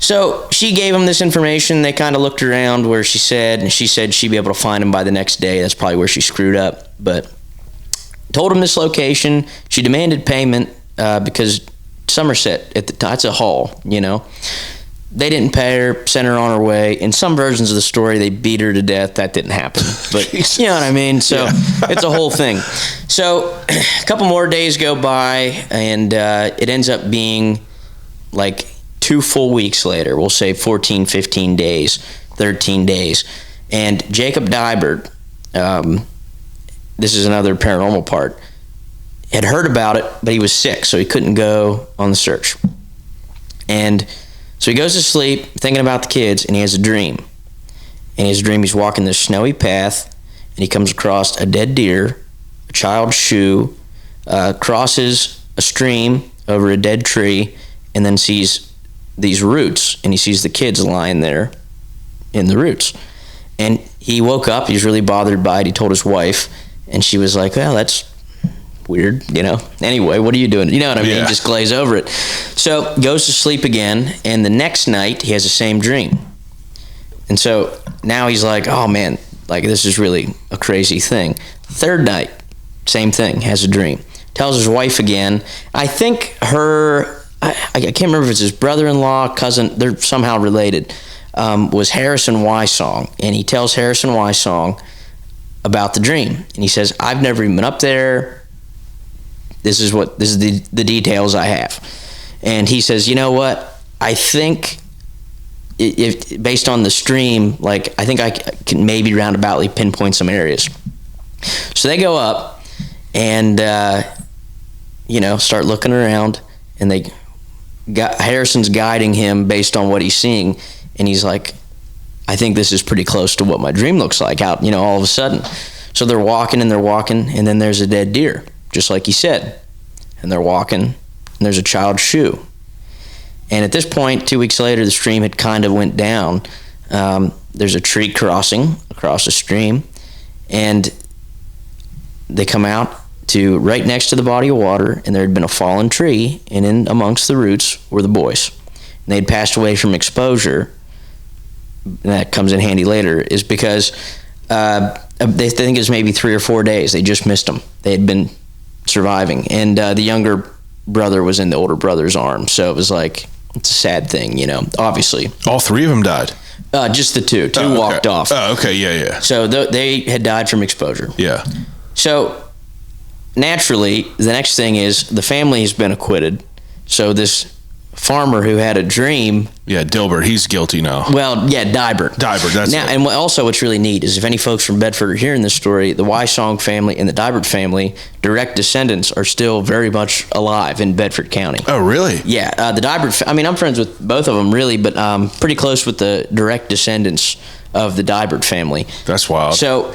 So she gave them this information. They kind of looked around where she said she'd be able to find him by the next day. That's probably where she screwed up. But told him this location. She demanded payment because Somerset, it's a haul, They didn't pay her, sent her on her way. In some versions of the story, they beat her to death. That didn't happen. But you know what I mean? So it's a whole thing. So a couple more days go by, and it ends up being like 2 full weeks later. We'll say 14, 15 days, 13 days. And Jacob Dybert, this is another paranormal part, had heard about it, but he was sick, so he couldn't go on the search. And so he goes to sleep thinking about the kids, and he has a dream. And his dream, he's walking this snowy path, and he comes across a dead deer, a child's shoe, crosses a stream over a dead tree, and then sees these roots, and he sees the kids lying there in the roots. And he woke up, he was really bothered by it. He told his wife, and she was like, well, that's weird, Anyway, what are you doing? You know what I mean? Yeah. Just glaze over it. So goes to sleep again, and the next night he has the same dream. And so now he's like, oh man, like this is really a crazy thing. Third night, same thing, has a dream. Tells his wife again. I think I can't remember if it's his brother-in-law, cousin, they're somehow related, was Harrison Wysong. And he tells Harrison Wysong about the dream. And he says, I've never even been up there. This is the details I have. And he says, you know what? I think, if based on the stream, like I think I can maybe roundaboutly pinpoint some areas. So they go up and, start looking around, and Harrison's guiding him based on what he's seeing, and he's like, I think this is pretty close to what my dream looks like out, all of a sudden. So they're walking, and then there's a dead deer, just like he said. And they're walking, and there's a child's shoe. And at this point, 2 weeks later, the stream had kind of went down. There's a tree crossing across the stream, and they come out to right next to the body of water, and there had been a fallen tree, and in amongst the roots were the boys. And they'd passed away from exposure. And that comes in handy later, is because they think it was maybe 3 or 4 days. They just missed them. They had been surviving, and the younger brother was in the older brother's arms. So it was like, it's a sad thing, obviously. All 3 of them died? Just the two. Two walked off. Oh, okay, yeah. So they had died from exposure. Yeah. So naturally, the next thing is the family has been acquitted. So this farmer who had a dream. Yeah, Dilbert, he's guilty now. Well, yeah, Dibert. That's now, it. and also what's really neat is if any folks from Bedford are hearing this story, the Wysong family and the Dibert family, direct descendants, are still very much alive in Bedford County. Oh, really? Yeah, the Dibert, I'm friends with both of them, really, but pretty close with the direct descendants of the Dibert family. That's wild. So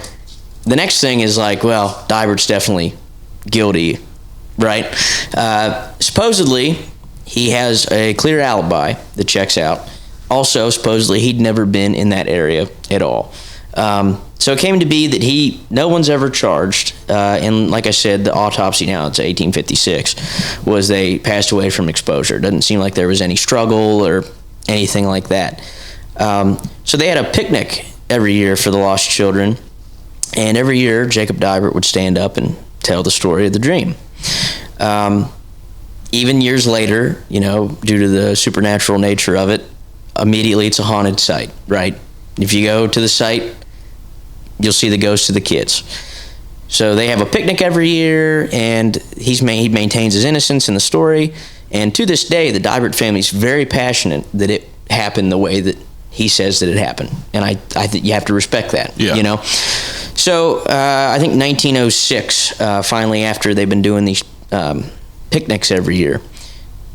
the next thing is like, well, Dibert's definitely guilty, right? Supposedly, he has a clear alibi that checks out. Also, supposedly, he'd never been in that area at all. So it came to be that no one's ever charged. And like I said, the autopsy now, it's 1856, was they passed away from exposure. It doesn't seem like there was any struggle or anything like that. So they had a picnic every year for the lost children. And every year, Jacob Dibert would stand up and tell the story of the dream. Even years later, due to the supernatural nature of it, immediately it's a haunted site, right? If you go to the site, you'll see the ghosts of the kids. So they have a picnic every year, and he maintains his innocence in the story. And to this day, the Dibert family is very passionate that it happened the way that he says that it happened. And I think you have to respect that, So I think 1906, finally, after they've been doing these picnics every year,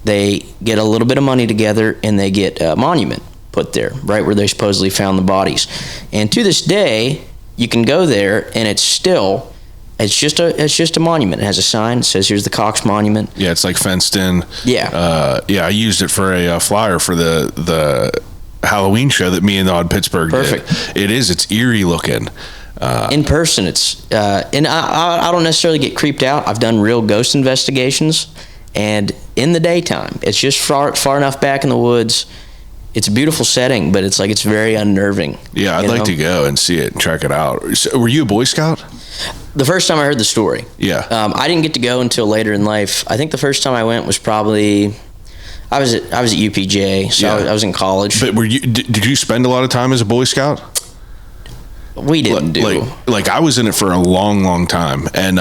they get a little bit of money together and they get a monument put there, right where they supposedly found the bodies. And to this day, you can go there and it's just a monument. It has a sign that says, "Here's the Cox Monument." Yeah, it's like fenced in. Yeah. I used it for a flyer for the Halloween show that me and Odd Pittsburgh Perfect. did. It's eerie looking. In person, it's and I don't necessarily get creeped out. I've done real ghost investigations, and in the daytime, it's just far enough back in the woods. It's a beautiful setting, but it's very unnerving. Yeah, I'd like to go and see it and check it out. So, were you a Boy Scout? The first time I heard the story. Yeah. I didn't get to go until later in life. I think the first time I went was probably I was at UPJ, so I was in college. But did you spend a lot of time as a Boy Scout? We didn't do. Like I was in it for a long, long time. And,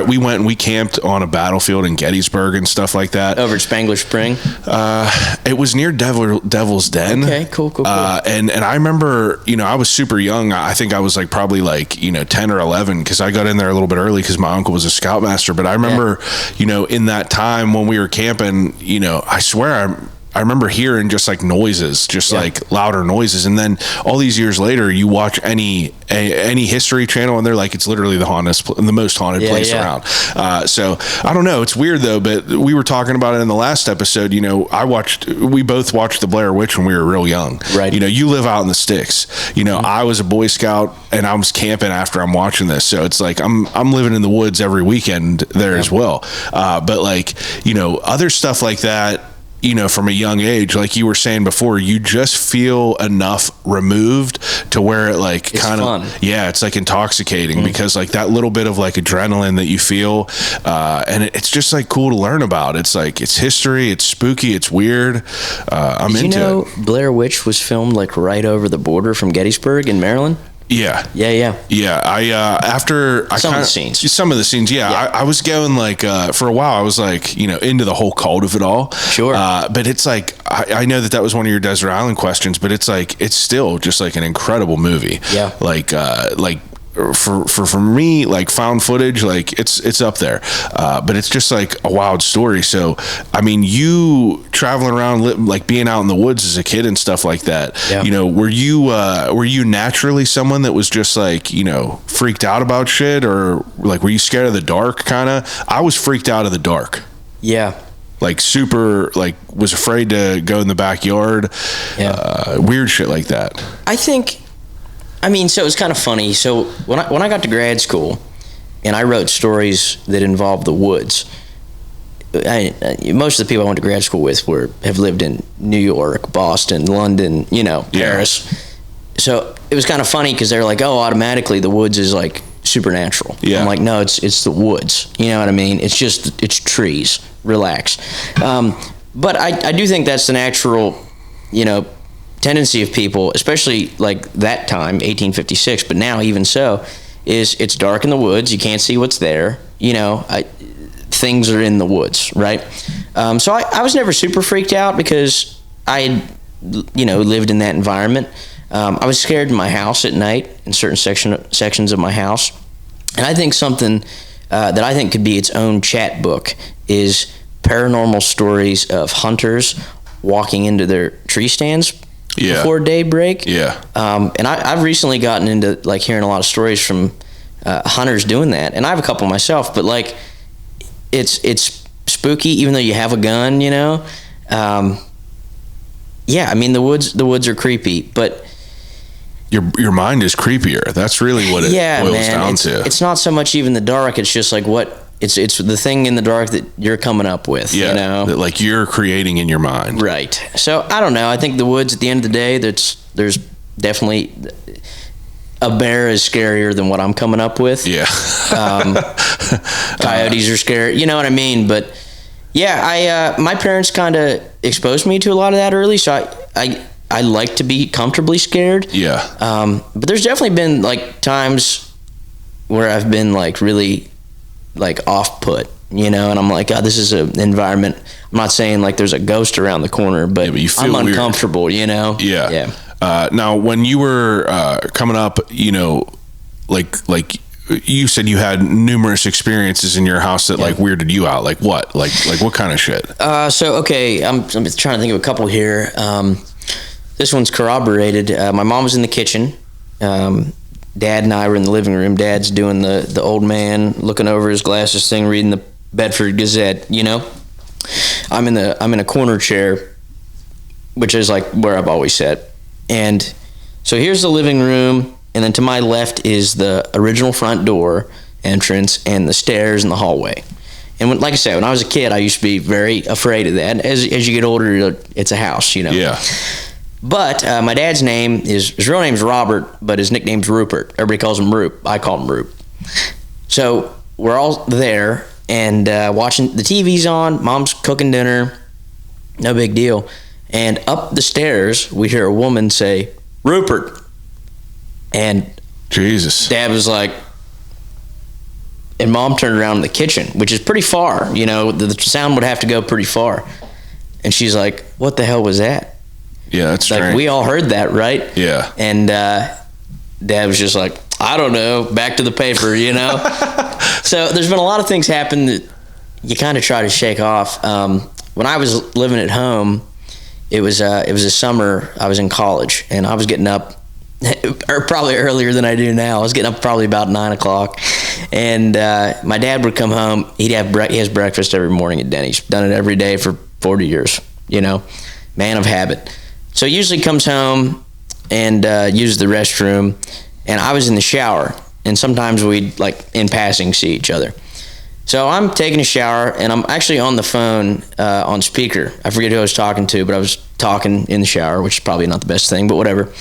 we went and we camped on a battlefield in Gettysburg and stuff like that. Over at Spangler Spring? It was near Devil's Den. Okay, cool. And I remember, I was super young. I think I was probably 10 or 11 because I got in there a little bit early because my uncle was a scoutmaster. But I remember, in that time when we were camping, I swear I remember hearing just noises, louder noises. And then all these years later, you watch any History Channel and they're it's literally the most haunted place around. So I don't know. It's weird though, but we were talking about it in the last episode. We both watched the Blair Witch when we were real young. Right. You live out in the sticks. I was a Boy Scout and I was camping after I'm watching this. So it's I'm living in the woods every weekend there as well. But other stuff like that, from a young age, like you were saying before, you just feel enough removed to where it it's intoxicating because that little bit of adrenaline that you feel, and it's just cool to learn about. It's history, it's spooky, it's weird. I'm into it. Blair Witch was filmed right over the border from Gettysburg in Maryland? Yeah. Some of the scenes. Yeah. I was going for a while. I was into the whole cult of it all. Sure. But it's I know that was one of your Desert Island questions, but it's still just an incredible movie. Yeah. for me, like found footage, like it's up there, but it's just like a wild story. So I mean, you traveling around, like being out in the woods as a kid and stuff like that. Yeah. You know, were you naturally someone that was just like, you know, freaked out about shit, or like were you scared of the dark? Kind of. I was freaked out of the dark. Yeah. Like super, like was afraid to go in the backyard. Yeah. Weird shit like that. I mean, so it was kind of funny. So when I got to grad school, and I wrote stories that involved the woods, most of the people I went to grad school with have lived in New York, Boston, London, you know, Paris. So it was kind of funny because they're like, oh, automatically the woods is like supernatural. Yeah. I'm like, no, it's the woods. You know what I mean? It's trees. Relax. But I do think that's the natural, you know, tendency of people, especially like that time, 1856, but now even so, is it's dark in the woods. You can't see what's there. You know, things are in the woods, right? So I was never super freaked out because I had, you know, lived in that environment. I was scared in my house at night in certain sections of my house. And I think something that I think could be its own chat book is paranormal stories of hunters walking into their tree stands before daybreak. Yeah. And I've recently gotten into like hearing a lot of stories from hunters doing that. And I have a couple myself, but like it's spooky even though you have a gun, you know? Yeah, I mean the woods are creepy, but your mind is creepier. That's really what it boils down to. It's not so much even the dark, it's just like it's the thing in the dark that you're coming up with, you know? That like you're creating in your mind. Right. So I don't know. I think the woods at the end of the day, there's definitely a bear is scarier than what I'm coming up with. Yeah. Coyotes are scary. You know what I mean? But yeah, my parents kind of exposed me to a lot of that early, so I like to be comfortably scared. Yeah. But there's definitely been like times where I've been like really like off put, you know, and I'm like, God, this is an environment. I'm not saying like there's a ghost around the corner, but you feel I'm weird. uncomfortable, you know? Yeah. Yeah. Now when you were coming up, you know, like you said you had numerous experiences in your house that like weirded you out. Like what? Like what kind of shit? So, okay, I'm trying to think of a couple here. This one's corroborated. My mom was in the kitchen. Dad and I were in the living room. Dad's doing the old man, looking over his glasses thing, reading the Bedford Gazette, you know? I'm in a corner chair, which is like where I've always sat. And so here's the living room, and then to my left is the original front door entrance and the stairs and the hallway. And like I said, when I was a kid, I used to be very afraid of that. As you get older, it's a house, you know? Yeah. But my dad's name his real name's Robert, but his nickname's Rupert. Everybody calls him Roop. I call him Roop. So we're all there and watching, the TV's on, Mom's cooking dinner, no big deal. And up the stairs, we hear a woman say, Rupert. And Jesus. Dad was like, and Mom turned around in the kitchen, which is pretty far, you know, the sound would have to go pretty far. And she's like, what the hell was that? Yeah, that's strange. Like, we all heard that, right? Yeah. And Dad was just like, I don't know, back to the paper, you know? So there's been a lot of things happen that you kind of try to shake off. When I was living at home, it was a summer, I was in college, and I was getting up or probably earlier than I do now. I was getting up probably about 9 o'clock, and my dad would come home. He has breakfast every morning at Denny's. Done it every day for 40 years, you know, man of habit. So he usually comes home and uses the restroom, and I was in the shower, and sometimes we'd, like, in passing, see each other. So I'm taking a shower, and I'm actually on the phone on speaker. I forget who I was talking to, but I was talking in the shower, which is probably not the best thing, but whatever.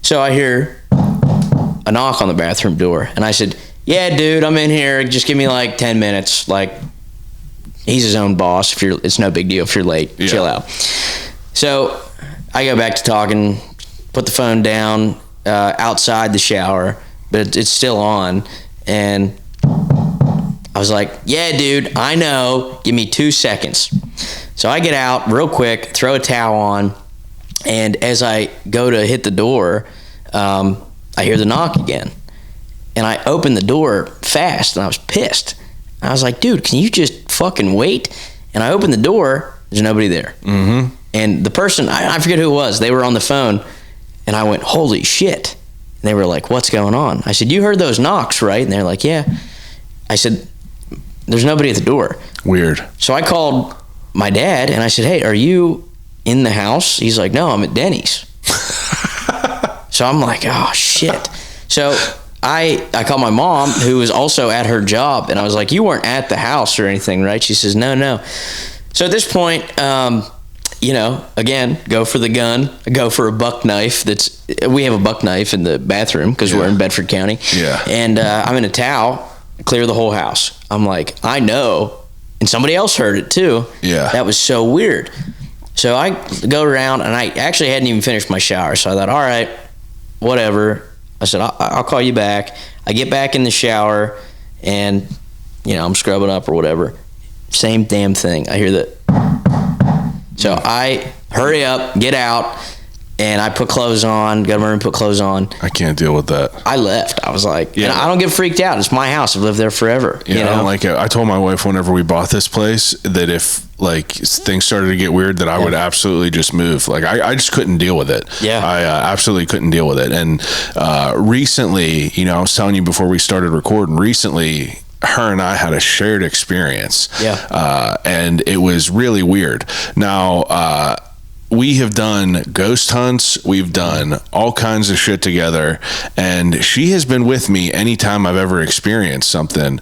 So I hear a knock on the bathroom door, and I said, yeah, dude, I'm in here. Just give me, like, 10 minutes. Like, he's his own boss. It's no big deal if you're late. Yeah. Chill out. So I go back to talking, put the phone down outside the shower, but it's still on, and I was like, yeah, dude, I know. Give me 2 seconds. So I get out real quick, throw a towel on, and as I go to hit the door, I hear the knock again. and I opened the door fast, and I was pissed. I was like, dude, can you just fucking wait? And I opened the door, there's nobody there. Mm-hmm. And the person, I forget who it was, they were on the phone, and I went, holy shit. And they were like, what's going on? I said, you heard those knocks, right? And they're like, yeah. I said, there's nobody at the door. Weird. So I called my dad, and I said, hey, are you in the house? He's like, no, I'm at Denny's. So I'm like, oh, shit. So I called my mom, who was also at her job, and I was like, you weren't at the house or anything, right? She says, no. So at this point, again, go for the gun, go for a buck knife. We have a buck knife in the bathroom because we're in Bedford County. Yeah. And I'm in a towel, clear the whole house. I'm like, I know. And somebody else heard it too. Yeah. That was so weird. So I go around, and I actually hadn't even finished my shower. So I thought, all right, whatever. I said, I'll call you back. I get back in the shower, and, I'm scrubbing up or whatever. Same damn thing. I hear that. So I hurry up, get out, and I put clothes on, go to my room, put clothes on. I can't deal with that. I left. I was like, Yeah. and I don't get freaked out. It's my house. I've lived there forever. Yeah, I don't like it. I told my wife whenever we bought this place that if things started to get weird, that I would absolutely just move. I just couldn't deal with it. Yeah. I absolutely couldn't deal with it. And recently, I was telling you before we started recording, recently her and I had a shared experience. Yeah. And it was really weird. Now, we have done ghost hunts. We've done all kinds of shit together. And she has been with me anytime I've ever experienced something,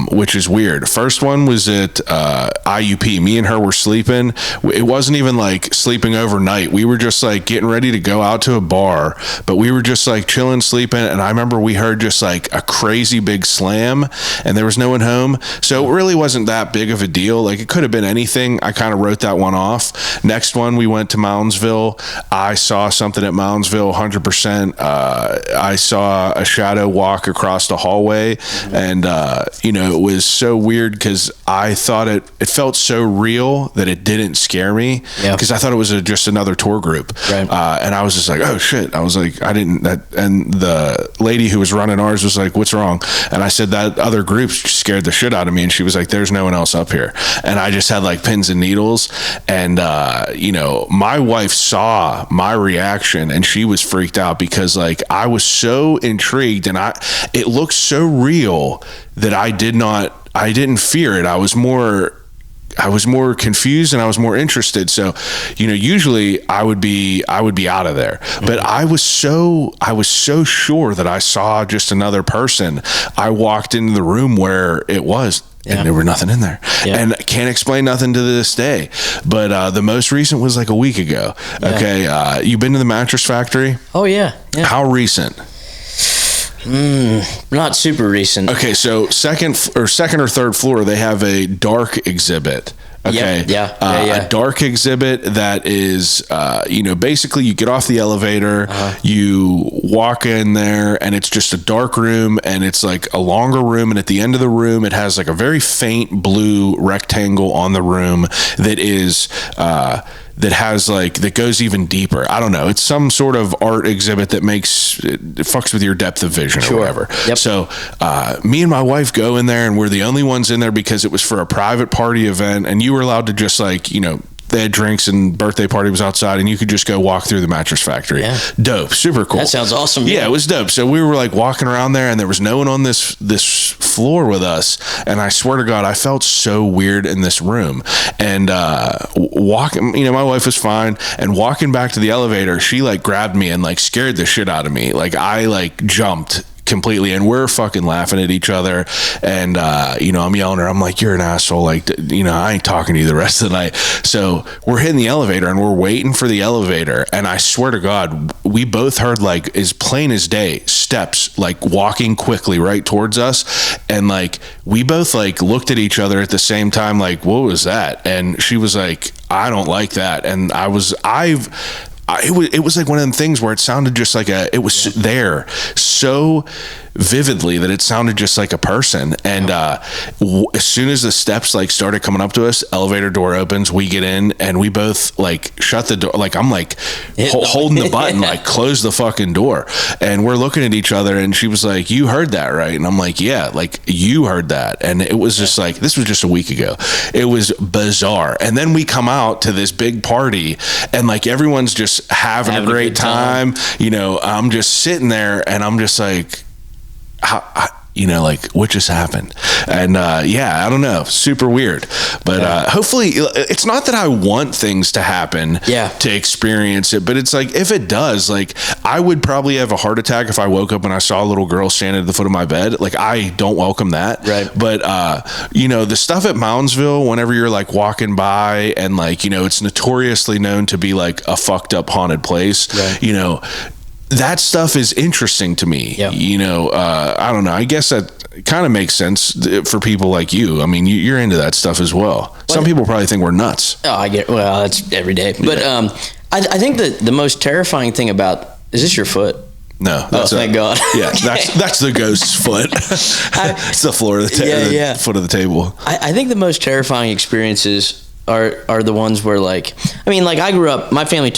which is weird. First one was at IUP. Me and her were sleeping. It wasn't even like sleeping overnight. We were just like getting ready to go out to a bar, but we were just like chilling, sleeping. And I remember we heard just like a crazy big slam, and there was no one home. So it really wasn't that big of a deal. Like, it could have been anything. I kind of wrote that one off. Next one, we went to Moundsville. I saw something at Moundsville, 100%. I saw a shadow walk across the hallway, and it was so weird because I thought it felt so real that it didn't scare me, because I thought it was just another tour group. Right. And I was just like, oh shit. I was like, and the lady who was running ours was like, what's wrong? And I said, that other group scared the shit out of me. And she was like, there's no one else up here. And I just had like pins and needles, and my wife saw my reaction, and she was freaked out because like I was so intrigued, and it looked so real that I didn't fear it. I was more confused, and I was more interested. So, usually I would be out of there, but I was so sure that I saw just another person. I walked into the room where it was, and there were nothing in there, and can't explain nothing to this day. But the most recent was like a week ago. Okay. You been to the Mattress Factory? Oh yeah. How recent? Not super recent. Okay, so second or third floor, they have a dark exhibit. Okay. Yeah. A dark exhibit that is, basically you get off the elevator, you walk in there, and it's just a dark room, and it's like a longer room. And at the end of the room, it has like a very faint blue rectangle on the room that is, that goes even deeper. I don't know. It's some sort of art exhibit that it fucks with your depth of vision or whatever. Yep. So me and my wife go in there, and we're the only ones in there because it was for a private party event, and you were allowed to just they had drinks, and birthday party was outside, and you could just go walk through the Mattress Factory. Yeah. Dope. Super cool. That sounds awesome. Yeah, it was dope. So we were like walking around there, and there was no one on this floor with us. And I swear to God, I felt so weird in this room. And walking, my wife was fine. And walking back to the elevator, she like grabbed me and like scared the shit out of me. Like I like jumped completely, and we're fucking laughing at each other, and I'm yelling at her, I'm like, you're an asshole, like, I ain't talking to you the rest of the night. So we're hitting the elevator, and we're waiting for the elevator, and I swear to God, we both heard like as plain as day steps like walking quickly right towards us, and like we both like looked at each other at the same time, like, what was that? And she was like, I don't like that. And it was like one of them things where it sounded just like it was there so vividly that it sounded just like a person. And as soon as the steps like started coming up to us, elevator door opens, we get in, and we both like shut the door. Like I'm like holding the button, like close the fucking door. And we're looking at each other, and she was like, "You heard that, right?" And I'm like, "Yeah, like you heard that." And it was just like, this was just a week ago. It was bizarre. And then we come out to this big party, and like everyone's just having a great time. You know, I'm just sitting there, and I'm just like, like what just happened? And I don't know, super weird. But hopefully, it's not that I want things to happen to experience it, but it's like, if it does, like I would probably have a heart attack if I woke up and I saw a little girl standing at the foot of my bed. Like I don't welcome that. Right. But the stuff at Moundsville, whenever you're like walking by, and like, it's notoriously known to be like a fucked up haunted place. Right. That stuff is interesting to me. Yep. I don't know. I guess that kind of makes sense for people like you. I mean, you're into that stuff as well. Some people probably think we're nuts. Oh, I get. Well, that's every day. But I think the most terrifying thing about, is this your foot? No. Thank God. Yeah, that's the ghost's foot. It's the floor of the foot of the table. I think the most terrifying experiences are the ones where like I grew up. My family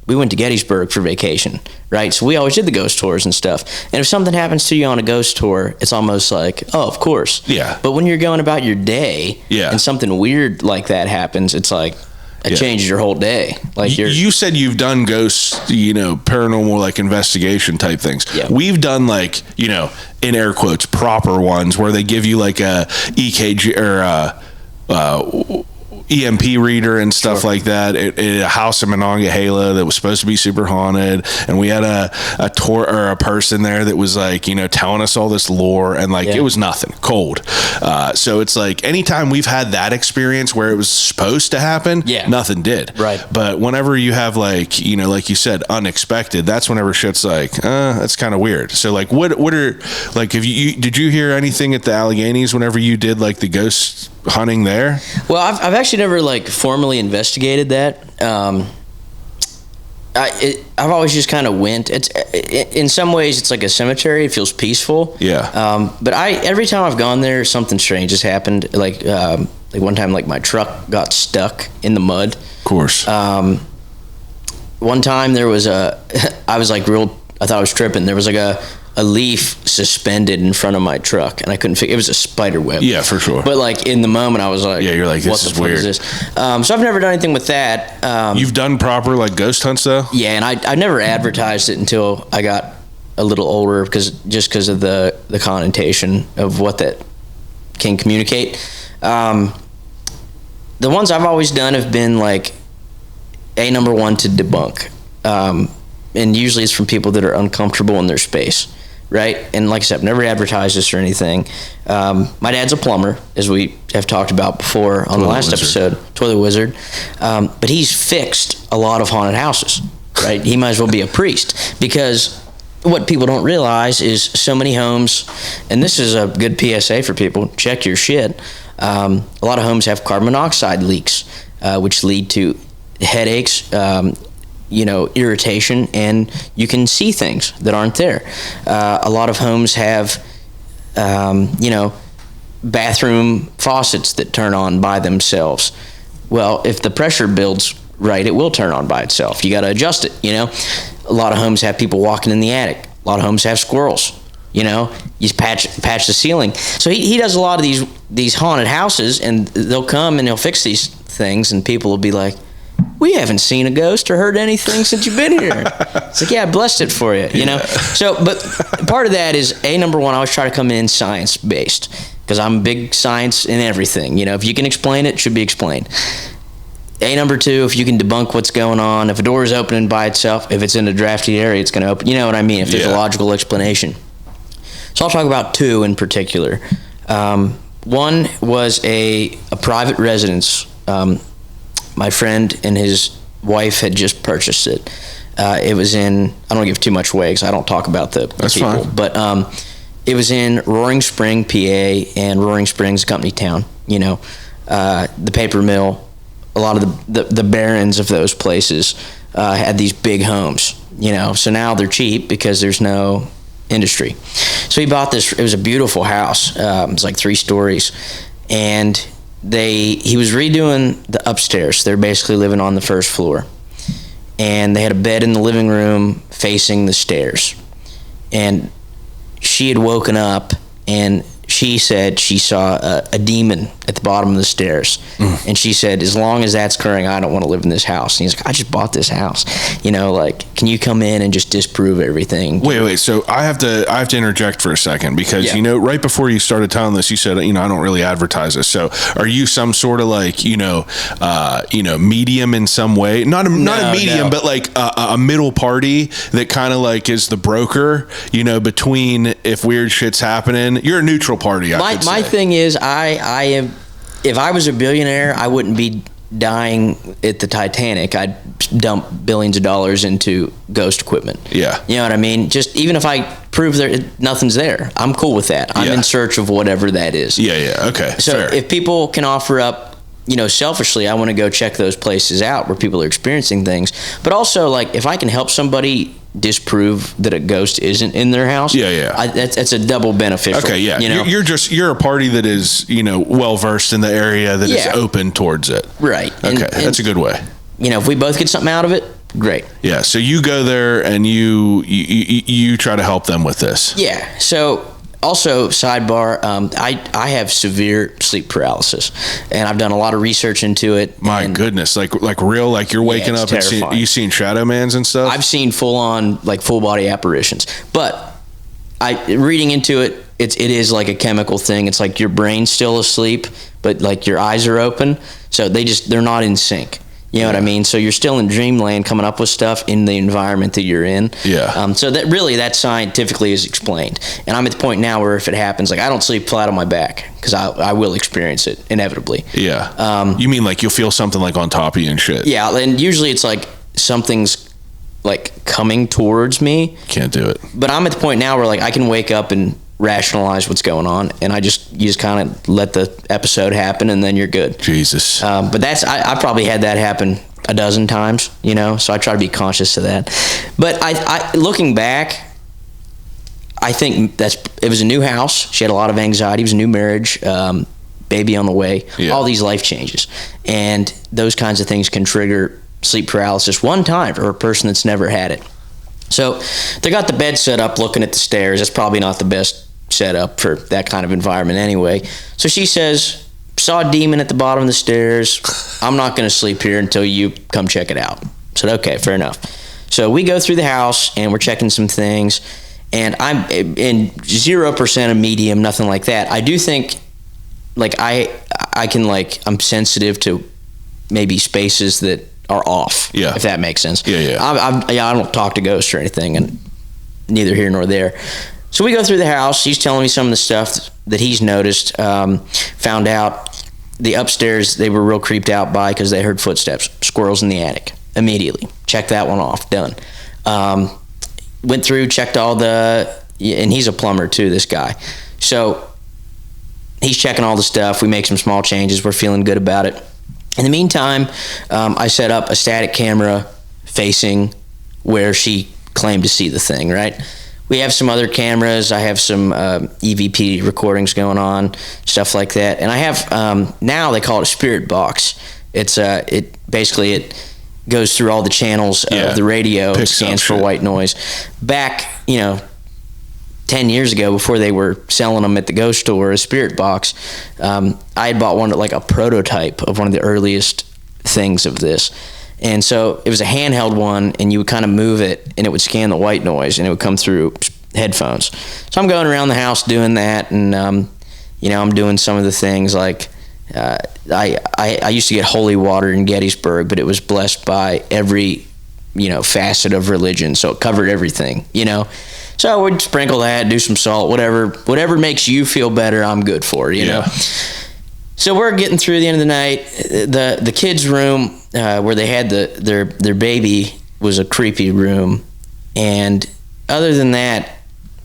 we went to Gettysburg for vacation, right? So we always did the ghost tours and stuff. And if something happens to you on a ghost tour, it's almost like, oh, of course. Yeah. But when you're going about your day and something weird like that happens, it's like, it changes your whole day. Like you said you've done ghosts, paranormal like investigation type things. Yeah. We've done like, in air quotes, proper ones where they give you like a EKG or EMP reader and stuff like that. A house in Monongahela that was supposed to be super haunted, and we had a tour or a person there that was like, telling us all this lore, and like it was nothing, cold. So it's like anytime we've had that experience where it was supposed to happen, nothing did. Right. But whenever you have like, like you said, unexpected, that's whenever shit's like, that's kind of weird. So like, what are like, did you hear anything at the Alleghenies whenever you did like the ghost hunting there? Well, I've actually never like formally investigated that. I've always just kind of went. It's in some ways it's like a cemetery. It feels peaceful. Yeah. But every time I've gone there, something strange has happened. Like one time, like my truck got stuck in the mud. Of course. One time there was I thought I was tripping. There was like a leaf suspended in front of my truck, and I couldn't figure it was a spider web. Yeah, for sure. But like in the moment I was like, you're like, this is weird. Is this? So I've never done anything with that. You've done proper like ghost hunts though? Yeah, and I never advertised it until I got a little older, because of the connotation of what that can communicate. The ones I've always done have been like number one, to debunk. And usually it's from people that are uncomfortable in their space. Right? And like I said, I've never advertised this or anything. My dad's a plumber, as we have talked about before on the last episode, Toilet Wizard. But he's fixed a lot of haunted houses, right? He might as well be a priest, because what people don't realize is so many homes, and this is a good PSA for people, check your shit. A lot of homes have carbon monoxide leaks, which lead to headaches, irritation, and you can see things that aren't there. A lot of homes have, bathroom faucets that turn on by themselves. Well, if the pressure builds right, it will turn on by itself. You got to adjust it, A lot of homes have people walking in the attic. A lot of homes have squirrels. You patch the ceiling. So he does a lot of these haunted houses, and they'll come and they'll fix these things, and people will be like, we haven't seen a ghost or heard anything since you've been here. It's like, I blessed it for you, So, but part of that is, number one, I always try to come in science-based, because I'm big science in everything. If you can explain it, it should be explained. Number two, if you can debunk what's going on, if a door is opening by itself, if it's in a drafty area, it's going to open. You know what I mean? If there's a logical explanation. So I'll talk about two in particular. One was a private residence. My friend and his wife had just purchased it. It was in, I don't give too much away because I don't talk about the people. Fine. But it was in Roaring Spring, PA, and Roaring Spring's a company town. The paper mill, a lot of the barons of those places had these big homes. So now they're cheap because there's no industry. So he bought this. It was a beautiful house. It was like 3 stories, and he was redoing the upstairs. They're basically living on the first floor, and they had a bed in the living room facing the stairs. And she had woken up, and she said she saw a demon at the bottom of the stairs. And she said, as long as that's occurring, I don't want to live in this house. And he's like, I just bought this house. Like, can you come in and just disprove everything? Wait. So I have to interject for a second because, right before you started telling this, you said, I don't really advertise this. So are you some sort of like, medium in some way? Not a medium, but like a middle party that kind of like is the broker, between if weird shit's happening. You're a neutral party. My thing is, I am. If I was a billionaire, I wouldn't be dying at the Titanic. I'd dump billions of dollars into ghost equipment. Yeah, you know what I mean. Just even if I prove nothing's there, I'm cool with that. I'm in search of whatever that is. Yeah. Okay. So fair. If people can offer up, selfishly, I want to go check those places out where people are experiencing things. But also, like, if I can help somebody disprove that a ghost isn't in their house, that's a double beneficial. Okay, yeah. You're a party that is well versed in the area that is open towards it. Right. Okay, that's a good way. If we both get something out of it, great. Yeah. So you go there and you try to help them with this. Yeah. So. Also, sidebar, I have severe sleep paralysis, and I've done a lot of research into it. My goodness, like real, like you're waking up and you seen shadow mans and stuff? I've seen full body apparitions, but reading into it, it is like a chemical thing. It's like your brain's still asleep, but like your eyes are open, so they're not in sync. You know what I mean? So you're still in dreamland coming up with stuff in the environment that you're in. Yeah. So that scientifically is explained. And I'm at the point now where if it happens, like I don't sleep flat on my back because I will experience it inevitably. Yeah. You mean like you'll feel something like on top of you and shit? Yeah. And usually it's like something's like coming towards me. Can't do it. But I'm at the point now where like I can wake up and rationalize what's going on, and you just kind of let the episode happen, and then you're good. Jesus. But that's I probably had that happen a dozen times, so I try to be conscious of that. But I looking back, I think it was a new house. She had a lot of anxiety. It was a new marriage, baby on the way, all these life changes, and those kinds of things can trigger sleep paralysis one time for a person that's never had it. So they got the bed set up looking at the stairs. That's probably not the best setup for that kind of environment anyway. So she says, saw a demon at the bottom of the stairs. I'm not going to sleep here until you come check it out. I said, okay, fair enough. So we go through the house and we're checking some things, and I'm in 0% of medium, nothing like that. I do think like I can I'm sensitive to maybe spaces that are off, if that makes sense. I don't talk to ghosts or anything, and neither here nor there. So we go through the house. He's telling me some of the stuff that he's noticed. Found out the upstairs they were real creeped out by because they heard footsteps, squirrels in the attic. Immediately checked that one off. Done. Went through, checked all and he's a plumber too, this guy. So he's checking all the stuff. We make some small changes. We're feeling good about it. In the meantime, I set up a static camera facing where she claimed to see the thing, right? We have some other cameras. I have some EVP recordings going on, stuff like that. And I have, now they call it a spirit box. It's it goes through all the channels of the radio, scans for white noise. Back, 10 years ago, before they were selling them at the ghost store, a spirit box, I had bought one, like a prototype of one of the earliest things of this. And so it was a handheld one, and you would kind of move it, and it would scan the white noise, and it would come through headphones. So I'm going around the house doing that, and I'm doing some of the things like I used to get holy water in Gettysburg, but it was blessed by every facet of religion, so it covered everything. So we'd sprinkle that, do some salt, whatever makes you feel better, I'm good for. You know. So we're getting through the end of the night. The kids' room where they had their baby was a creepy room, and other than that,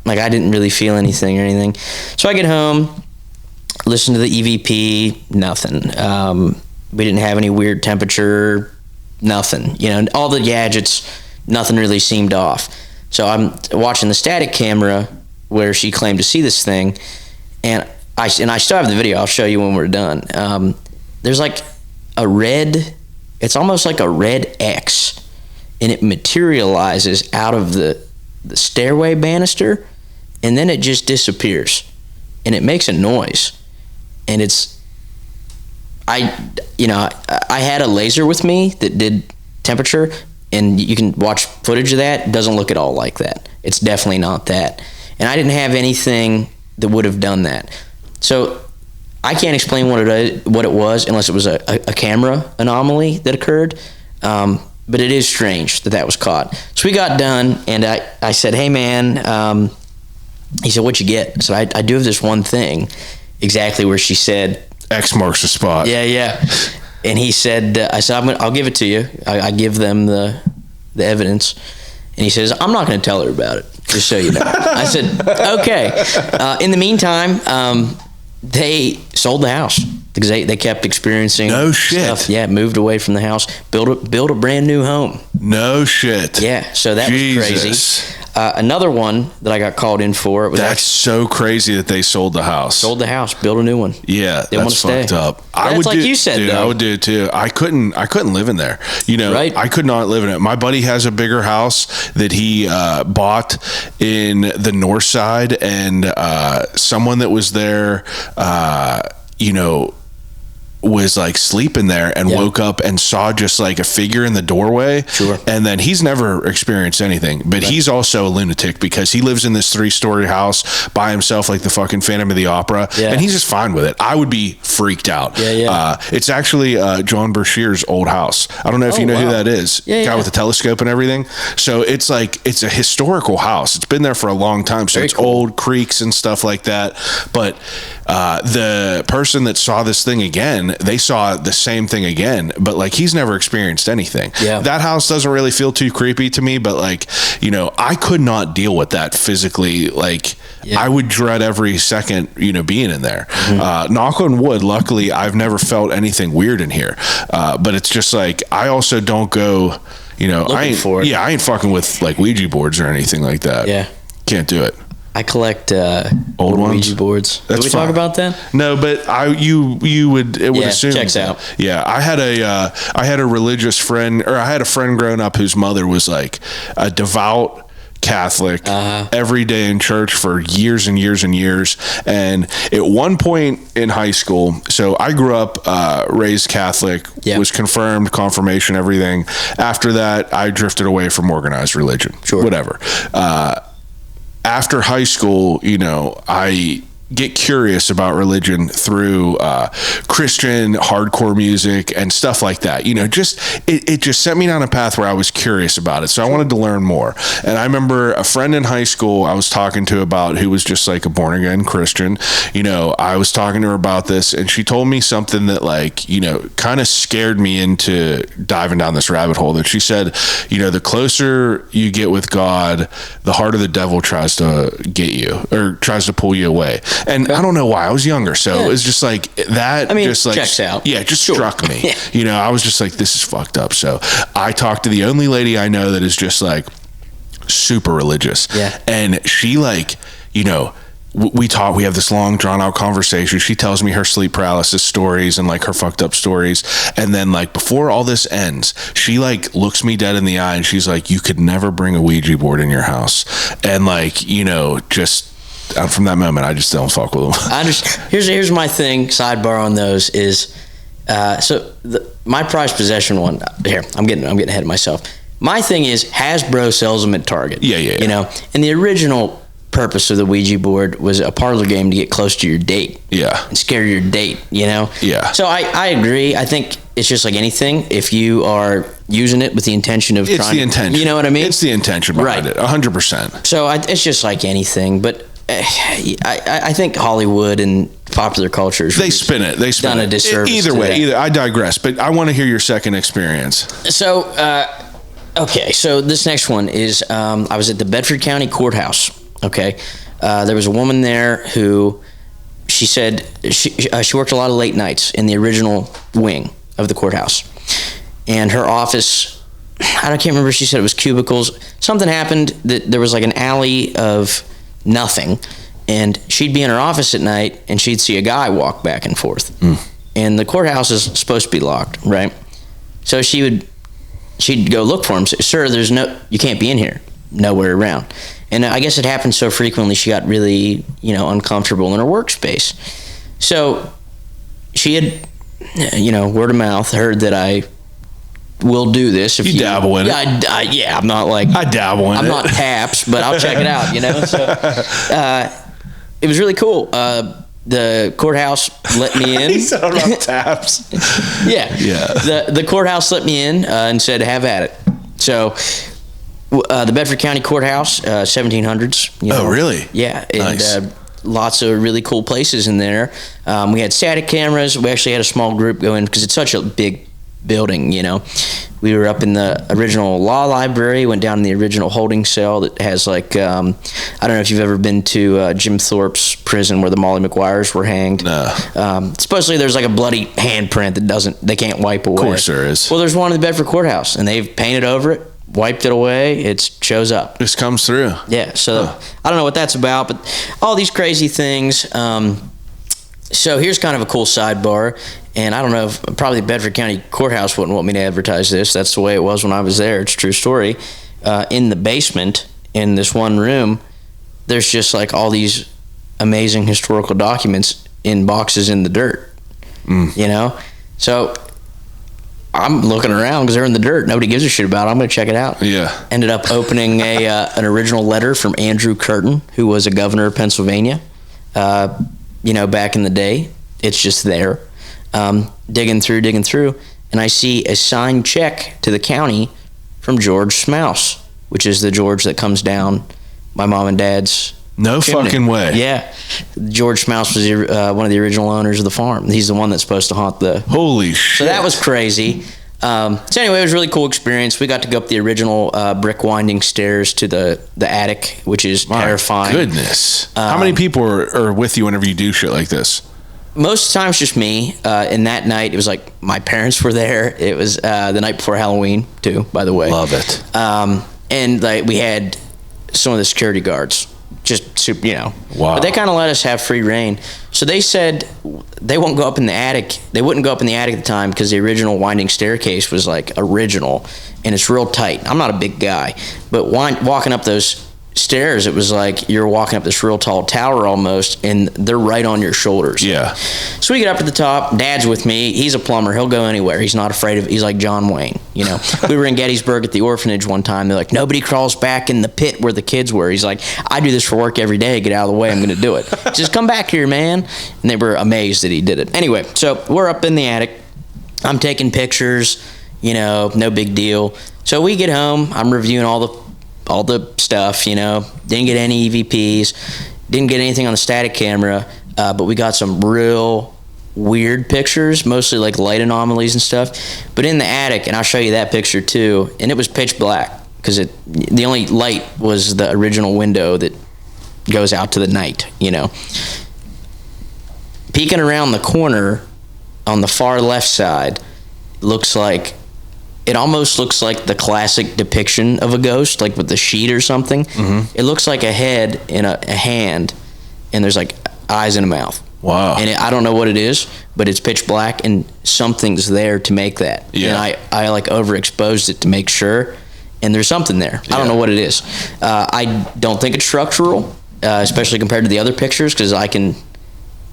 like I didn't really feel anything or anything. So I get home, listen to the EVP, nothing. We didn't have any weird temperature, nothing. All the gadgets, nothing really seemed off. So I'm watching the static camera where she claimed to see this thing, and I still have the video. I'll show you when we're done. There's like a red, it's almost like a red X, and it materializes out of the stairway banister, and then it just disappears, and it makes a noise, and I had a laser with me that did temperature, and you can watch footage of that. It doesn't look at all like that. It's definitely not that, and I didn't have anything that would have done that. So I can't explain what it was unless it was a camera anomaly that occurred. But it is strange that was caught. So we got done, and I said, "Hey, man," he said, "What'd you get?" I said, I do have this one thing, exactly where she said. X marks the spot. Yeah. And he said, I said, I'll give it to you. I give them the evidence. And he says, I'm not going to tell her about it, just so you know. I said, okay. In the meantime, they sold the house because they kept experiencing no shit stuff. Yeah, moved away from the house, built a brand new home. No shit. Yeah, so that was crazy. Another one that I got called in for. That's so crazy that they sold the house. Sold the house, built a new one. Yeah, they that's fucked up. That's like you said, dude, though. I would do it too. I couldn't live in there. Right? I could not live in it. My buddy has a bigger house that he bought in the north side, and someone that was there, was like sleeping there and woke up and saw just like a figure in the doorway. Sure. And then he's never experienced anything, but he's also a lunatic because he lives in this 3-story house by himself, like the fucking Phantom of the Opera. Yeah. And he's just fine with it. I would be freaked out. Yeah. It's actually John Brashear's old house. I don't know if you know who that is. Guy with the telescope and everything. So it's like, it's a historical house. It's been there for a long time. So it's old creeks and stuff like that. But the person that saw this thing again, they saw the same thing again, but like he's never experienced anything. Yeah. That house doesn't really feel too creepy to me, but like, I could not deal with that physically. Like I would dread every second, being in there. Mm-hmm. Knock on wood, luckily I've never felt anything weird in here. But it's just like, I also don't go, I ain't fucking with like Ouija boards or anything like that. Yeah. Can't do it. I collect old Ouija boards. That's Did we talk about that? No, but it would assume. Checks out. Yeah, I had a religious friend, or I had a friend growing up whose mother was like a devout Catholic, every day in church for years and years and years. And at one point in high school, so I grew up raised Catholic, was confirmed, confirmation, everything. After that, I drifted away from organized religion. Sure. Whatever. After high school, I get curious about religion through Christian hardcore music and stuff like that. It just set me down a path where I was curious about it. So I wanted to learn more. And I remember a friend in high school I was talking to about who was just like a born again Christian. I was talking to her about this, and she told me something that kind of scared me into diving down this rabbit hole. That she said, the closer you get with God, the harder the devil tries to get you or tries to pull you away. And I don't know why. I was younger, so it was just like that. Just like checks out. Yeah, it just struck me. I was just like, this is fucked up. So I talked to the only lady I know that is just like super religious. Yeah, and she we talk. We have this long, drawn out conversation. She tells me her sleep paralysis stories and like her fucked up stories. And then like before all this ends, she like looks me dead in the eye and she's like, "You could never bring a Ouija board in your house." And like just. From that moment, I just don't fuck with them. I understand. Here's my thing. Sidebar on those is, my prized possession one. Here, I'm getting ahead of myself. My thing is Hasbro sells them at Target. Yeah. And the original purpose of the Ouija board was a parlor game to get close to your date. Yeah. And scare your date. Yeah. So I agree. I think it's just like anything. If you are using it with the intention of it's the intention. You know what I mean? It's the intention behind it. 100%. So it's just like anything, but. I think Hollywood and popular culture they spin it. They spin done it. A disservice. Either I digress, but I want to hear your second experience. So, okay. So this next one is I was at the Bedford County Courthouse. Okay, there was a woman there who she said she worked a lot of late nights in the original wing of the courthouse, and her office can't remember. She said it was cubicles. Something happened that there was like an alley of nothing, and she'd be in her office at night, and she'd see a guy walk back and forth. And the courthouse is supposed to be locked, right? So she'd go look for him. Say, sir, you can't be in here. Nowhere around. And I guess it happened so frequently, she got really, uncomfortable in her workspace. So she had, word of mouth, heard that I will do this. If you dabble in it. I'm not like... I dabble in it. I'm not Taps, but I'll check it out, So it was really cool. The courthouse let me in. He said I'm not Taps. Yeah. The courthouse let me in and said, have at it. So the Bedford County Courthouse, 1700s. Oh, really? Yeah. And, nice. Lots of really cool places in there. We had static cameras. We actually had a small group go in because it's such a big building, We were up in the original law library, went down in the original holding cell that has I don't know if you've ever been to Jim Thorpe's prison where the Molly McGuires were hanged. No. Supposedly there's like a bloody handprint that they can't wipe away. Of course there is. Well, there's one in the Bedford Courthouse, and they've painted over it, wiped it away. It shows up. Just comes through. Yeah. So I don't know what that's about, but all these crazy things. So here's kind of a cool sidebar, and I don't know if probably Bedford County Courthouse wouldn't want me to advertise this. That's the way it was when I was there. It's a true story. In the basement, in this one room, there's just like all these amazing historical documents in boxes in the dirt, So I'm looking around because they're in the dirt. Nobody gives a shit about it. I'm going to check it out. Yeah. Ended up opening an original letter from Andrew Curtin, who was a governor of Pennsylvania. Back in the day. It's just there. Digging through, and I see a signed check to the county from George Smouse, which is the George that comes down my mom and dad's No chimney. fucking way. Yeah. George Smouse was one of the original owners of the farm. He's the one that's supposed to haunt the... Holy shit. So that was crazy. So anyway, it was a really cool experience. We got to go up the original brick winding stairs to the attic, which is terrifying. Goodness. How many people are with you whenever you do shit like this? Most of the time it's just me. And that night, it was like my parents were there. It was the night before Halloween, too, by the way. Love it. And we had some of the security guards. Just super, Wow. But they kind of let us have free reign. So they said they won't go up in the attic. They wouldn't go up in the attic at the time because the original winding staircase was like original, and it's real tight. I'm not a big guy, but walking up those stairs, it was like you're walking up this real tall tower almost, and they're right on your shoulders. Yeah. So we get up to the top. Dad's with me. He's a plumber. He'll go anywhere. He's not afraid of. He's like John Wayne. We were in Gettysburg at the orphanage one time. They're like, nobody crawls back in the pit where the kids were. He's like, I do this for work every day. Get out of the way. I'm going to do it. Just come back here, man. And they were amazed that he did it. Anyway, so we're up in the attic. I'm taking pictures. No big deal. So we get home. I'm reviewing all the stuff, didn't get any EVPs, didn't get anything on the static camera, but we got some real weird pictures, mostly like light anomalies and stuff. But in the attic, and I'll show you that picture too, and it was pitch black because the only light was the original window that goes out to the night, Peeking around the corner on the far left side, it almost looks like the classic depiction of a ghost, like with the sheet or something. Mm-hmm. It looks like a head and a hand, and there's like eyes and a mouth. Wow. And I don't know what it is, but it's pitch black, and something's there to make that. Yeah. And I like overexposed it to make sure, and there's something there. I don't know what it is. I don't think it's structural, especially compared to the other pictures, because I can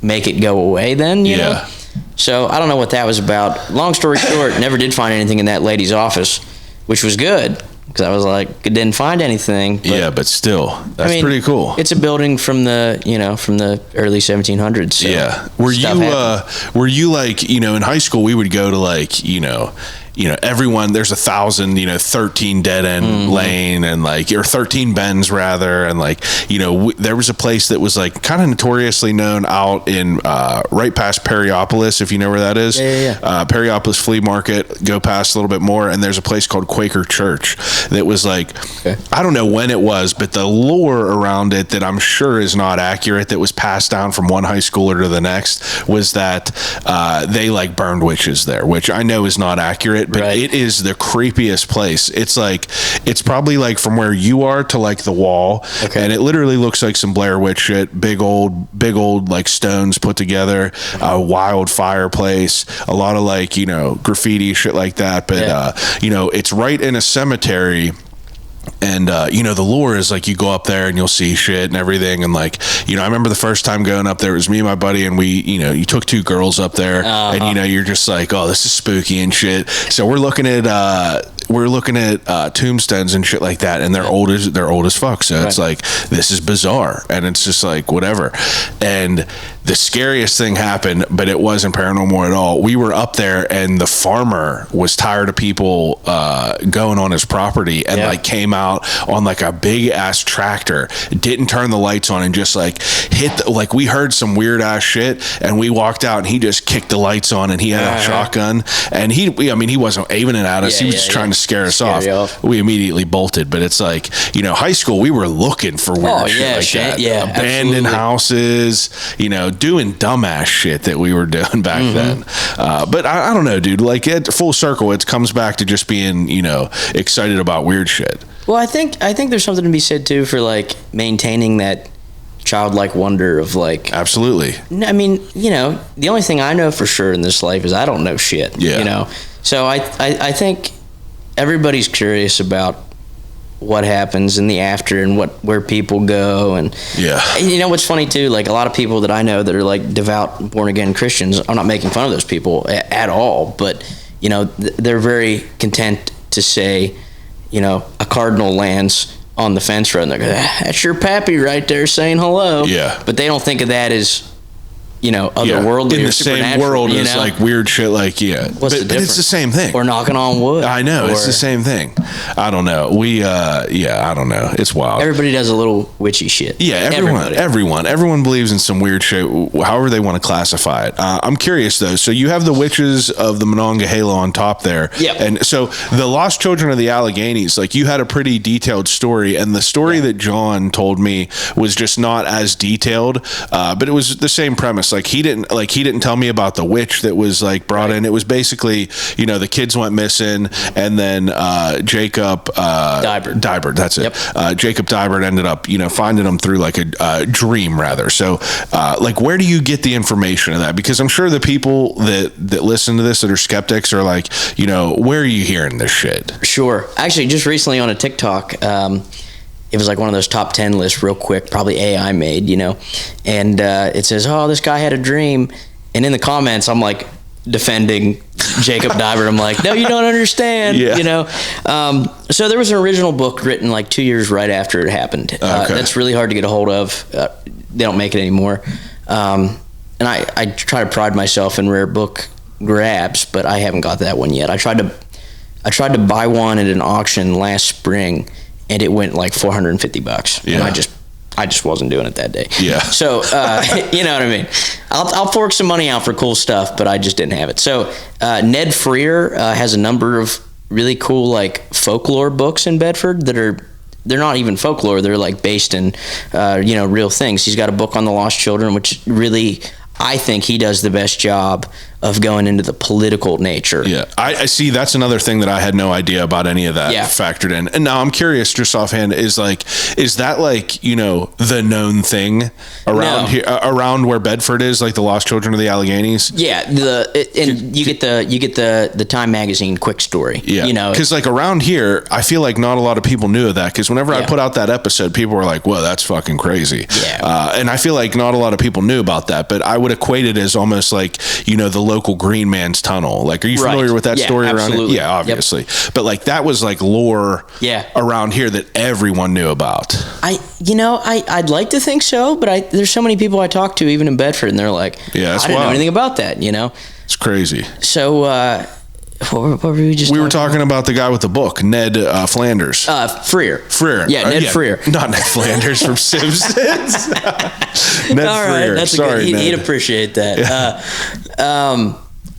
make it go away then, you know? So I don't know what that was about. Long story short, never did find anything in that lady's office, which was good because I was like, didn't find anything. But still, that's pretty cool. It's a building from the early 1700s. So yeah. Were you like, in high school we would go to like, everyone, there's 1,000, 13 dead end lane and like, or 13 bends rather. And like, there was a place that was like kind of notoriously known out in, right past Perryopolis, if you know where that is. Yeah. Perryopolis Flea Market, go past a little bit more. And there's a place called Quaker Church that was like, I don't know when it was, but the lore around it that I'm sure is not accurate, that was passed down from one high schooler to the next, was that, they like burned witches there, which I know is not accurate. shit, but Right. it is the creepiest place. It's probably like from where you are to like the wall, and it literally looks like some Blair Witch shit. Big old like stones put together, a wild fireplace, a lot of like, you know, graffiti shit like that. But you know, it's right in a cemetery. And, you know, the lore is like you go up there and you'll see shit and everything. And like, you know, I remember the first time going up there, it was me and my buddy, and we, you know, you took 2 girls up there and, you know, you're just like, oh, this is spooky and shit. So we're looking at tombstones and shit like that. And they're old as fuck. So it's like, this is bizarre. And it's just like, whatever. And the scariest thing happened, but it wasn't paranormal at all. We were up there and the farmer was tired of people going on his property and like came out on like a big ass tractor, didn't turn the lights on, and just like like we heard some weird ass shit, and we walked out and he just kicked the lights on, and he had a shotgun, and he wasn't aiming it at us. He was just trying to scare us off. We immediately bolted. But it's like, you know, high school, we were looking for weird shit like that. Abandoned houses, you know, doing dumbass shit that we were doing back then. But I don't know, dude, like full circle, it comes back to just being, you know, excited about weird shit. Well, I think there's something to be said too for like maintaining that childlike wonder of like. Absolutely. I mean, you know, the only thing I know for sure in this life is I don't know shit. Yeah. You know, so I think everybody's curious about what happens in the after and where people go, and you know what's funny too, like a lot of people that I know that are like devout born again Christians, I'm not making fun of those people at all, but you know, they're very content to say, you know, a cardinal lands on the fence row, and they're like, that's your pappy right there saying hello. Yeah. But they don't think of that as, you know, otherworldly in or the same supernatural, world you as know? like weird shit, like but it's the same thing. Or knocking on wood. I know, it's the same thing. I don't know. I don't know. It's wild. Everybody does a little witchy shit. Yeah, everyone believes in some weird shit, however they want to classify it. I'm curious though. So you have the witches of the Monongahela on top there. Yeah. And so the Lost Children of the Alleghenies, like you had a pretty detailed story, and the story that John told me was just not as detailed, but it was the same premise. Like he didn't tell me about the witch that was like brought in. It was basically, you know, the kids went missing, and then Jacob Dybert, that's it. Jacob Dybert ended up, you know, finding them through like a dream rather. So like, where do you get the information of that? Because I'm sure the people that listen to this that are skeptics are like, you know, where are you hearing this shit? Sure. Actually, just recently on a TikTok, it was like one of those top 10 lists real quick, probably AI made, you know, and it says, oh, this guy had a dream. And in the comments, I'm like defending Jacob Dybert. I'm like, no, you don't understand, you know. So there was an original book written like 2 years right after it happened. That's really hard to get a hold of. They don't make it anymore. And I try to pride myself in rare book grabs, but I haven't got that one yet. I tried to buy one at an auction last spring, and it went like $450. Yeah. And I just wasn't doing it that day. Yeah. So, you know what I mean? I'll fork some money out for cool stuff, but I just didn't have it. So, Ned Freer has a number of really cool like folklore books in Bedford that they're not even folklore. They're like based in, you know, real things. He's got a book on the Lost Children, which really, I think he does the best job of going into the political nature. Yeah, I see. That's another thing that I had no idea about any of that factored in. And now I'm curious, just offhand, is that like, you know, the known thing around here, around where Bedford is, like the Lost Children of the Alleghenies? Yeah, you get the Time Magazine quick story. Yeah, you know, because like around here, I feel like not a lot of people knew of that. Because whenever I put out that episode, people were like, "Whoa, that's fucking crazy." Yeah, and I feel like not a lot of people knew about that. But I would equate it as almost like, you know, the local Green Man's Tunnel. Like, are you familiar with that story around it? Yeah, obviously. Yep. But like that was like lore around here that everyone knew about. I'd like to think so, but there's so many people I talk to even in Bedford, and they're like, I didn't know anything about that, you know? It's crazy. So, what were we just? We were talking about the guy with the book, Ned Flanders. Freer. Yeah, Ned Freer. Not Ned Flanders from Simpsons. Ned All right, Freer. That's Sorry, Ned. Ned. He'd appreciate that.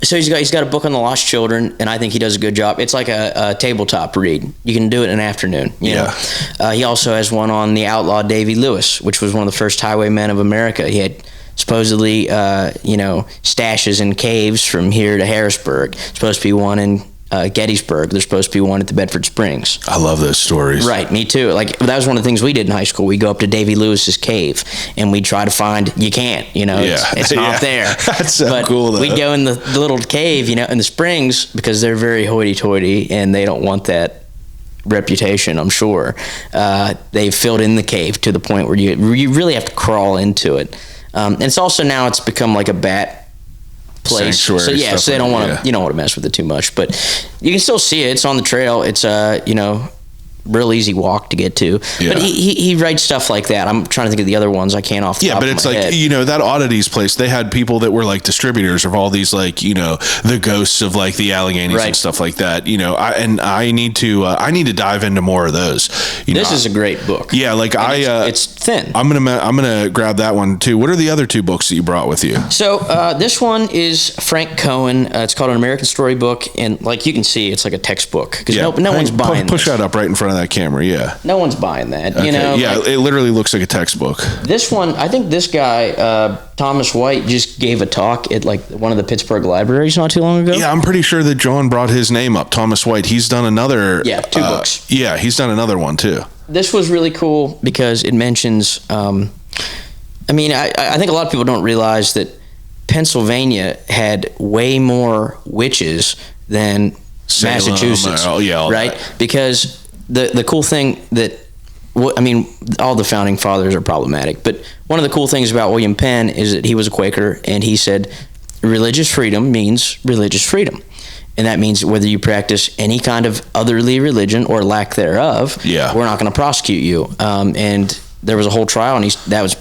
So he's got a book on the Lost Children, and I think he does a good job. It's like a tabletop read. You can do it in an afternoon. You know? He also has one on the outlaw Davy Lewis, which was one of the first highwaymen of America. He had supposedly, stashes in caves from here to Harrisburg. Supposed to be one in Gettysburg. There's supposed to be one at the Bedford Springs. I love those stories. Right, me too. Like, that was one of the things we did in high school. We go up to Davy Lewis's cave, and we try to find. You can't, it's not there. That's so but cool. Though. We go in the little cave, in the springs, because they're very hoity-toity, and they don't want that reputation, I'm sure. They've filled in the cave to the point where you really have to crawl into it. And it's also now it's become like a bat place. Sanctuary, so they don't want to, you don't want to mess with it too much, but you can still see it. It's on the trail. It's real easy walk to get to. Yeah. But he writes stuff like that. I'm trying to think of the other ones. I can't off the top but of it's my like, head. That Oddities place, they had people that were like distributors of all these, like, the ghosts of like the Alleghenies and stuff like that. I need to dive into more of those. This is a great book. Yeah. Like it's thin. I'm going to grab that one too. What are the other two books that you brought with you? So this one is Frank Cohen. It's called An American Storybook. And like you can see, it's like a textbook because no one's buying Push this. that up right in front of that camera. Yeah. No one's buying that. Okay. It literally looks like a textbook. This one, I think this guy, Thomas White, just gave a talk at like one of the Pittsburgh libraries not too long ago. Yeah, I'm pretty sure that John brought his name up. Thomas White. He's done another. Yeah, two books. Yeah, he's done another one too. This was really cool because it mentions. I think a lot of people don't realize that Pennsylvania had way more witches than Salem, Massachusetts. all right? that. Because the cool thing that, all the founding fathers are problematic, but one of the cool things about William Penn is that he was a Quaker, and he said religious freedom means religious freedom. And that means whether you practice any kind of otherly religion or lack thereof, we're not going to prosecute you. And there was a whole trial, and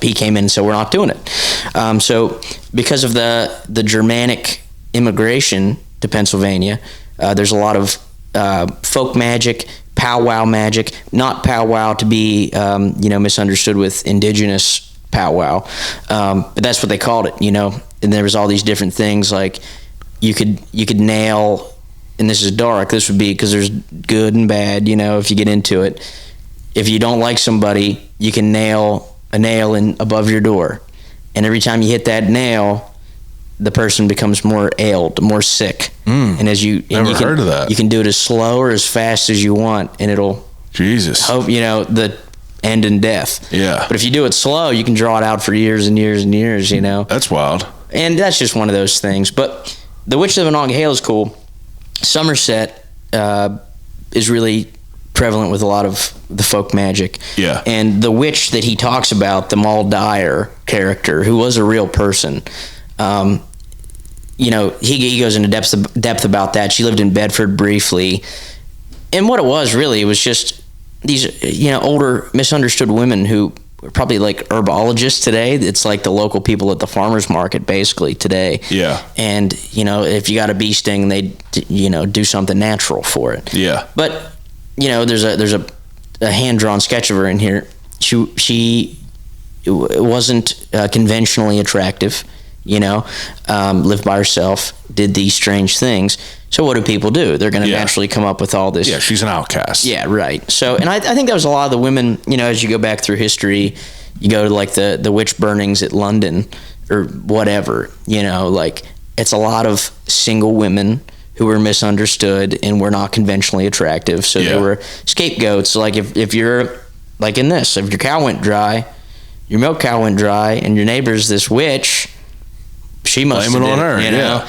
he came in and said, we're not doing it. So because of the Germanic immigration to Pennsylvania, there's a lot of folk magic, powwow magic, not powwow to be misunderstood with indigenous powwow, but that's what they called it, and there was all these different things, like you could nail, and this is dark, this would be because there's good and bad, if you get into it. If you don't like somebody, you can nail a nail in above your door, and every time you hit that nail, the person becomes more ailed, more sick. And as you heard of that. You can do it as slow or as fast as you want, and it'll hope the end in death. Yeah. But if you do it slow, you can draw it out for years and years and years. That's wild. And that's just one of those things. But the Witch of the Monongahela is cool. Somerset is really prevalent with a lot of the folk magic. Yeah. And the witch that he talks about, the Moll Dyer character, who was a real person. He goes into depth about that. She lived in Bedford briefly, and what it was just these older misunderstood women who were probably like herbologists today. It's like the local people at the farmers market basically today. Yeah. And if you got a bee sting, they do something natural for it. Yeah. But there's a hand drawn sketch of her in here. She wasn't conventionally attractive. Lived by herself, did these strange things. So what do people do? They're going to naturally come up with all this. Yeah, she's an outcast. Yeah, right. So, and I think that was a lot of the women, as you go back through history, you go to like the witch burnings at London or whatever, like it's a lot of single women who were misunderstood and were not conventionally attractive. So they were scapegoats. Like if you're like in this, if your cow went dry, your milk cow went dry, and your neighbor's this witch, she must blame it on her, Yeah.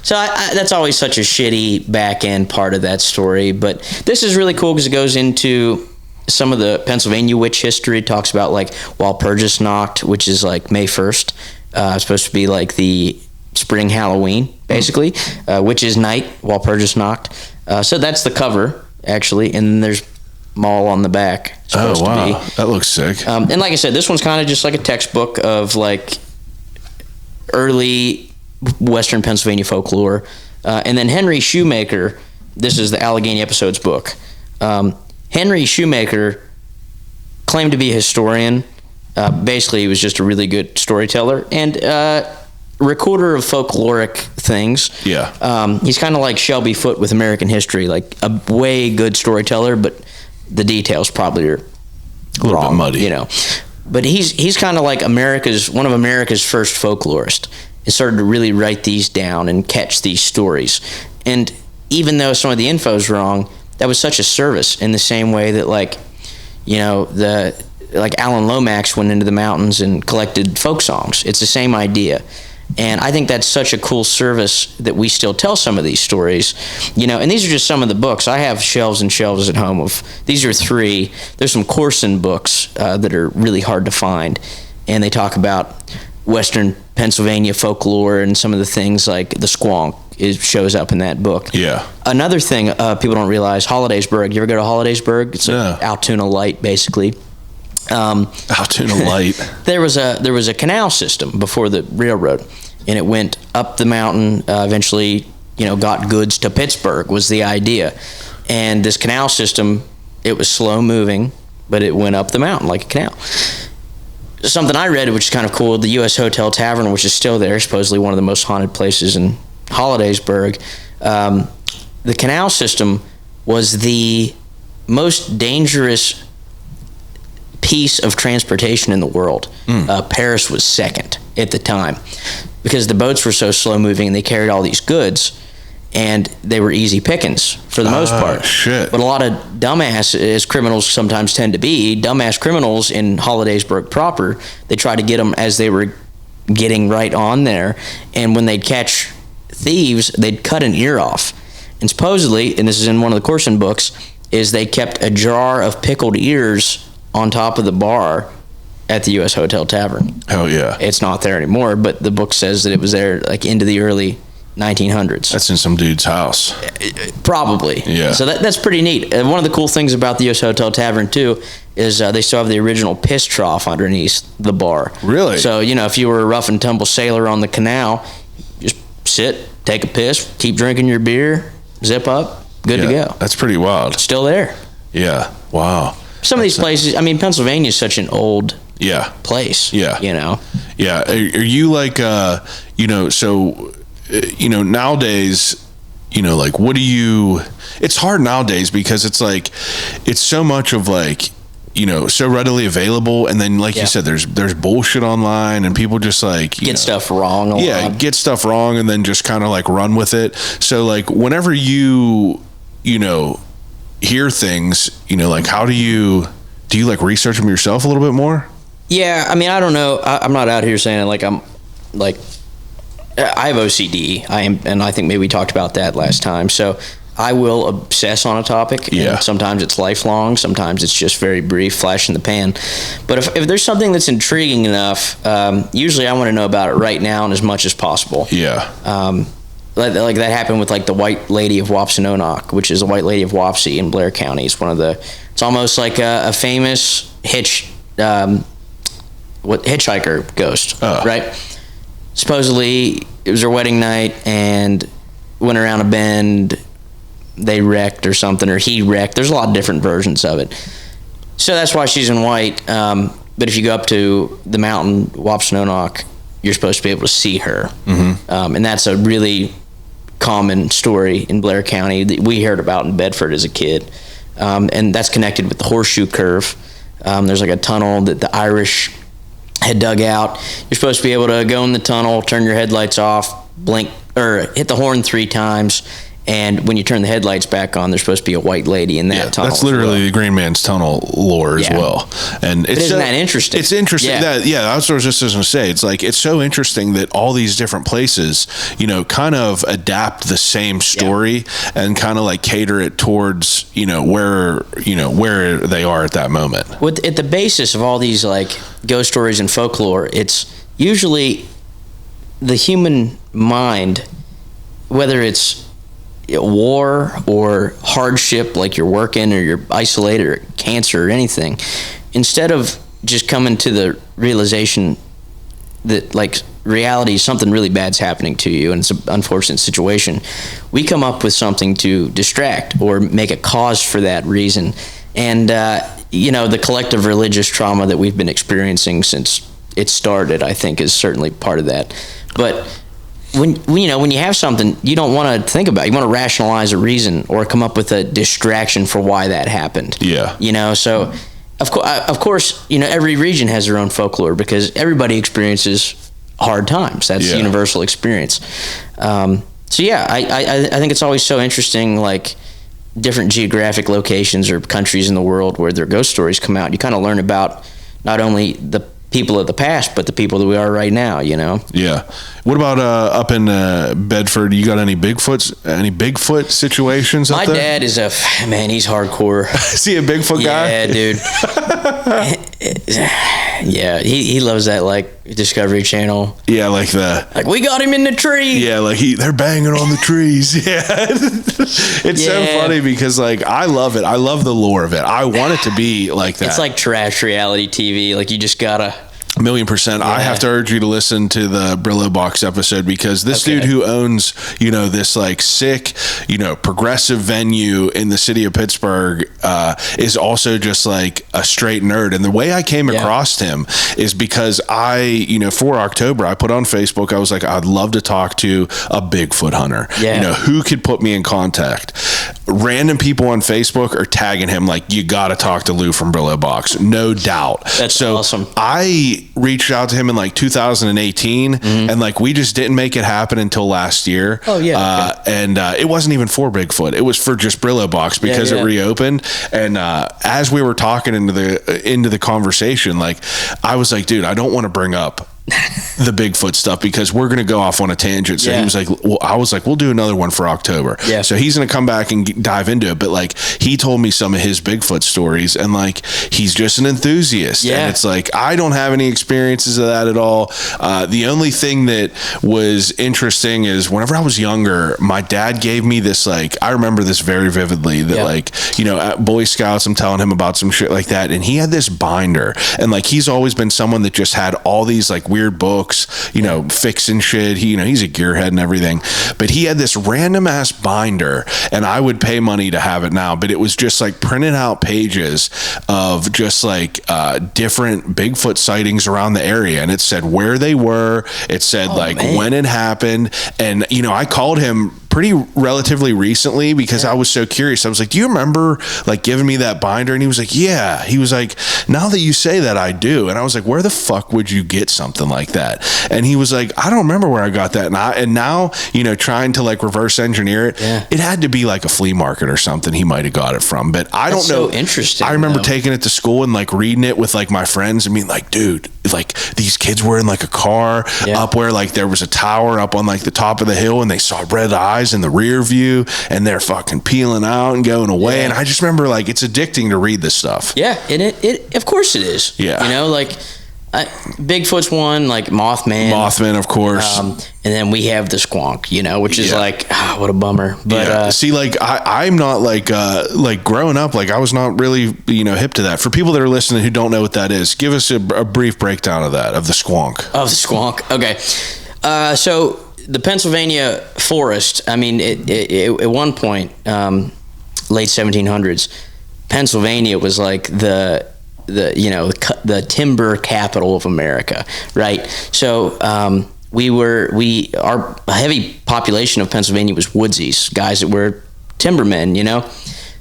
So that's always such a shitty back end part of that story. But this is really cool because it goes into some of the Pennsylvania witch history. It talks about like Walpurgisnacht, which is like May 1st. Supposed to be like the spring Halloween, basically. Witch's Night, Walpurgisnacht. So that's the cover, actually. And then there's Moll on the back. Oh, wow. That looks sick. And like I said, this one's kind of just like a textbook of like early Western Pennsylvania folklore. And then Henry Shoemaker, this is the Allegheny Episodes book. Henry Shoemaker claimed to be a historian. Basically, he was just a really good storyteller and recorder of folkloric things. Yeah. He's kind of like Shelby Foote with American history, like a way good storyteller, but the details probably are a little bit muddy. But he's kind of like one of America's first folklorists, and started to really write these down and catch these stories. And even though some of the info is wrong, that was such a service in the same way that, like, you know, like Alan Lomax went into the mountains and collected folk songs. It's the same idea. And I think that's such a cool service that we still tell some of these stories, you know, and these are just some of the books. I have shelves and shelves at home of, these are 3. There's some Corson books that are really hard to find, and they talk about Western Pennsylvania folklore and some of the things like the squonk shows up in that book. Yeah. Another thing people don't realize, Hollidaysburg. You ever go to Hollidaysburg? It's Altoona Light, basically. Altoona Light. There was a canal system before the railroad, and it went up the mountain. Eventually, you know, got goods to Pittsburgh was the idea. And this canal system, it was slow moving, but it went up the mountain like a canal. Something I read, which is kind of cool, the U.S. Hotel Tavern, which is still there, supposedly one of the most haunted places in Hollidaysburg. The canal system was the most dangerous piece of transportation in the world. Paris was second at the time because the boats were so slow moving and they carried all these goods, and they were easy pickings for the most part. Shit. But a lot of dumbass, as criminals sometimes tend to be, dumbass criminals in Hollidaysburg proper, they try to get them as they were getting right on there, and when they'd catch thieves, they'd cut an ear off. And supposedly, and this is in one of the Corson books, is they kept a jar of pickled ears on top of the bar at the U.S. Hotel Tavern. Oh, yeah. It's not there anymore, but the book says that it was there like into the early 1900s. That's in some dude's house. Probably. Yeah. So that's pretty neat. And one of the cool things about the U.S. Hotel Tavern, too, is they still have the original piss trough underneath the bar. Really? So, you know, if you were a rough and tumble sailor on the canal, just sit, take a piss, keep drinking your beer, zip up, good to go. That's pretty wild. Still there. Yeah. Wow. Some of these places, I mean, Pennsylvania is such an old place. Yeah. You know? Yeah. Are you like, you know, so, you know, nowadays, you know, like, what do you, it's hard nowadays because it's like, it's so much of like, you know, so readily available. And then, like you said, there's bullshit online and people just like, get stuff wrong. Get stuff wrong and then just kind of like run with it. So like whenever you know, hear things, you know, like how do you like research them yourself a little bit more? Yeah. I mean, I don't know. I'm not out here saying like, I'm like, I have OCD. And I think maybe we talked about that last time. So I will obsess on a topic. Yeah. And sometimes it's lifelong. Sometimes it's just very brief, flash in the pan. But if there's something that's intriguing enough, usually I want to know about it right now and as much as possible. Yeah. Like that happened with like the White Lady of Wapsianonoc, which is the White Lady of Wapsie in Blair County. It's it's almost like a famous hitchhiker ghost, right? Supposedly it was her wedding night and went around a bend, they wrecked or something, or he wrecked. There's a lot of different versions of it. So that's why she's in white. But if you go up to the mountain, Wapsianonoc, you're supposed to be able to see her. Mm-hmm. And that's a really common story in Blair County that we heard about in Bedford as a kid. And that's connected with the horseshoe curve. There's like a tunnel that the Irish had dug out. You're supposed to be able to go in the tunnel, turn your headlights off, blink, or hit the horn 3 times, and when you turn the headlights back on, there's supposed to be a white lady in that tunnel. That's literally the Green Man's Tunnel lore as well. And isn't that interesting? It's interesting. That's what I was just going to say. It's like, it's so interesting that all these different places, you know, kind of adapt the same story and kind of like cater it towards, where they are at that moment. At the basis of all these like ghost stories and folklore, it's usually the human mind, whether it's war or hardship, like you're working or you're isolated or cancer or anything, instead of just coming to the realization that like reality, something really bad's happening to you and it's an unfortunate situation, we come up with something to distract or make a cause for that reason. And the collective religious trauma that we've been experiencing since it started, I think, is certainly part of that. But when you have something, you don't want to think about it. You want to rationalize a reason or come up with a distraction for why that happened. Yeah. So of course, every region has their own folklore because everybody experiences hard times. That's universal experience. So yeah, I think it's always so interesting, like different geographic locations or countries in the world where their ghost stories come out. You kind of learn about not only the people of the past, but the people that we are right now, you know? Yeah. What about up in Bedford? You got any Bigfoot situations up My there? dad is man, he's hardcore. Is he a Bigfoot guy? Yeah, dude. Yeah, he loves that, like, Discovery Channel. Yeah, like we got him in the tree. Yeah, like they're banging on the trees. Yeah. It's so funny because, like, I love it. I love the lore of it. I want it to be like that. It's like trash reality TV. Like, you just gotta... 1,000,000%. Yeah. I have to urge you to listen to the Brillo Box episode because this dude who owns, this like sick, progressive venue in the city of Pittsburgh is also just like a straight nerd. And the way I came across him is because for October, I put on Facebook, I was like, I'd love to talk to a Bigfoot hunter. Yeah. Who could put me in contact? Random people on Facebook are tagging him like, you got to talk to Lou from Brillo Box. No doubt. That's awesome. I reached out to him in like 2018 and like we just didn't make it happen until last year. Oh yeah. And it wasn't even for Bigfoot. It was for just Brillo Box because it reopened. And as we were talking into the conversation, like I was like, dude, I don't want to bring up the Bigfoot stuff because we're going to go off on a tangent. So he was like, well, I was like, we'll do another one for October. Yeah. So he's going to come back and dive into it. But like, he told me some of his Bigfoot stories and like, he's just an enthusiast. Yeah. And it's like, I don't have any experiences of that at all. The only thing that was interesting is whenever I was younger, my dad gave me this, like, I remember this very vividly that like, at Boy Scouts, I'm telling him about some shit like that. And he had this binder and like, he's always been someone that just had all these like weird books, fixing shit. He's a gearhead and everything, but he had this random ass binder and I would pay money to have it now, but it was just like printed out pages of just like different Bigfoot sightings around the area. And it said where they were. It said when it happened. And, I called him pretty relatively recently because I was so curious. I was like, do you remember like giving me that binder? And he was like, yeah. He was like, now that you say that, I do. And I was like, where the fuck would you get something like that? And he was like, I don't remember where I got that. And now, trying to like reverse engineer it, it had to be like a flea market or something he might have got it from, but I don't know. So interesting. I remember taking it to school and like reading it with like my friends and being like, dude, like these kids were in like a car up where like there was a tower up on like the top of the hill and they saw red eyes in the rear view and they're fucking peeling out and going away. And I just remember like it's addicting to read this stuff. Yeah, and it of course it is. Yeah. Like Bigfoot's one, like Mothman, of course. And then we have the squonk, which is like, what a bummer. But see, like I'm not like growing up, like I was not really hip to that. For people that are listening who don't know what that is, give us a brief breakdown of that, of the squonk. Okay. So the Pennsylvania forest, I mean, at one point, late 1700s, Pennsylvania was like the timber capital of America, right? So our heavy population of Pennsylvania was woodsies, guys that were timbermen,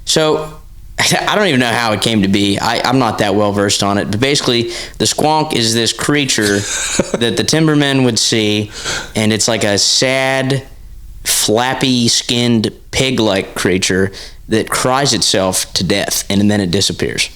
So I don't even know how it came to be. I'm not that well versed on it, but basically the squonk is this creature that the timbermen would see, and it's like a sad, flappy skinned pig-like creature that cries itself to death and then it disappears.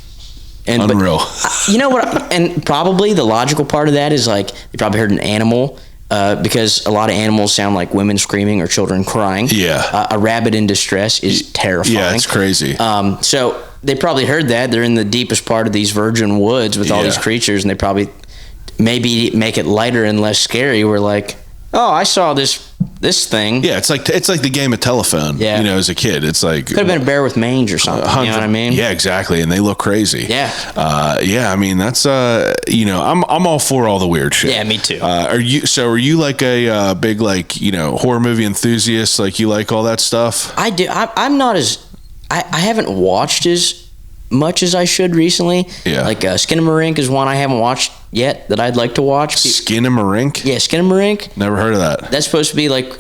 Unreal. You know what? And probably the logical part of that is like they probably heard an animal. Because a lot of animals sound like women screaming or children crying. Yeah. A rabbit in distress is terrifying. Yeah, it's crazy. So they probably heard that. They're in the deepest part of these virgin woods with all these creatures, and they probably maybe make it lighter and less scary. We're like, oh, I saw this thing. Yeah, it's like the game of telephone. Yeah. As a kid, it's like could have been a bear with mange or something. You know what I mean? Yeah, exactly. And they look crazy. Yeah. I mean, that's I'm all for all the weird shit. Yeah, me too. Are you like a big like horror movie enthusiast? Like you like all that stuff? I do. I'm not as I haven't watched as much as I should recently. Yeah. Like Skinamarink is one I haven't watched yet that I'd like to watch. Skinamarink? Yeah, Skinamarink. Never heard of that. That's supposed to be like,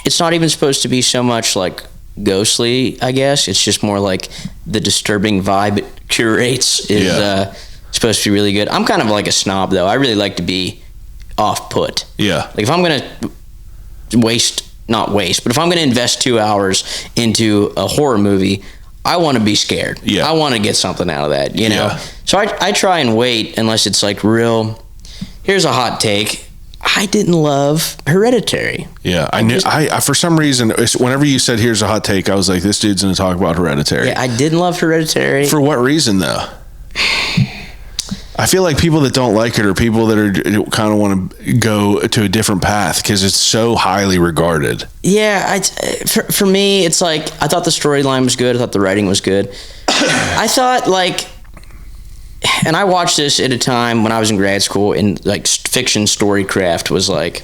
it's not even supposed to be so much like ghostly, I guess. It's just more like the disturbing vibe it curates is supposed to be really good. I'm kind of like a snob though. I really like to be off-put. Yeah. Like if I'm going to waste not waste, but if I'm going to invest 2 hours into a horror movie, I want to be scared. Yeah. I want to get something out of that, you know? Yeah. So I try and wait unless it's like real. Here's a hot take. I didn't love Hereditary. Yeah, I knew. I for some reason, whenever you said here's a hot take, I was like, this dude's going to talk about Hereditary. Yeah, I didn't love Hereditary. For what reason, though? I feel like people that don't like it are people that are kind of want to go to a different path because it's so highly regarded. Yeah, for me, it's like I thought the storyline was good. I thought the writing was good. I thought like, and I watched this at a time when I was in grad school, and like fiction storycraft was like.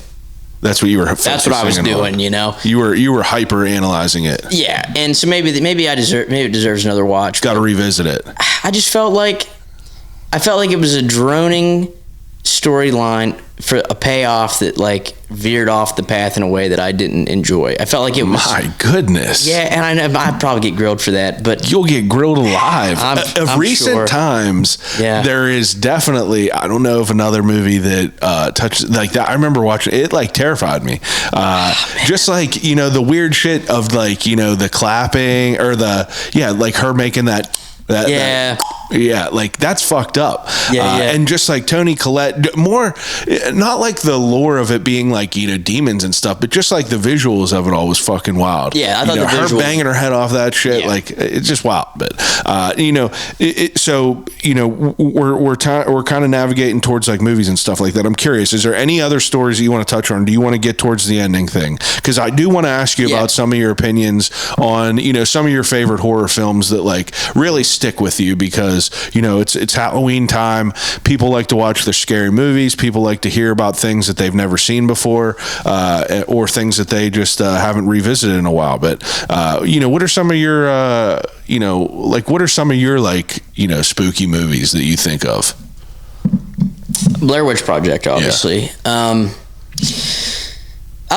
That's what you were. That's what I was doing. On. You know, you were hyper analyzing it. Yeah, and so maybe it deserves another watch. Got to revisit it. I just felt like it was a droning storyline for a payoff that like veered off the path in a way that I didn't enjoy. I felt like it was. My goodness. Yeah, and I know I'd probably get grilled for that, but you'll get grilled alive. Of recent sure. times, there is definitely. I don't know of another movie that touched like that. I remember watching it; like terrified me. Just like the weird shit of like the clapping or like her making that. Like that's fucked up. And just like Toni Collette, more not like the lore of it being like demons and stuff, but just like the visuals of it all was fucking wild. Yeah, I thought the visuals, her banging her head off that shit, like it's just wild. But so we're kind of navigating towards like movies and stuff like that. I'm curious, is there any other stories that you want to touch on? Do you want to get towards the ending thing? Because I do want to ask you about some of your opinions on some of your favorite horror films that like really stick with you, because it's Halloween time. People like to watch their scary movies. People like to hear about things that they've never seen before, or things that they just haven't revisited in a while. But what are some of your what are some of your spooky movies that you think of? Blair Witch Project, obviously. I'll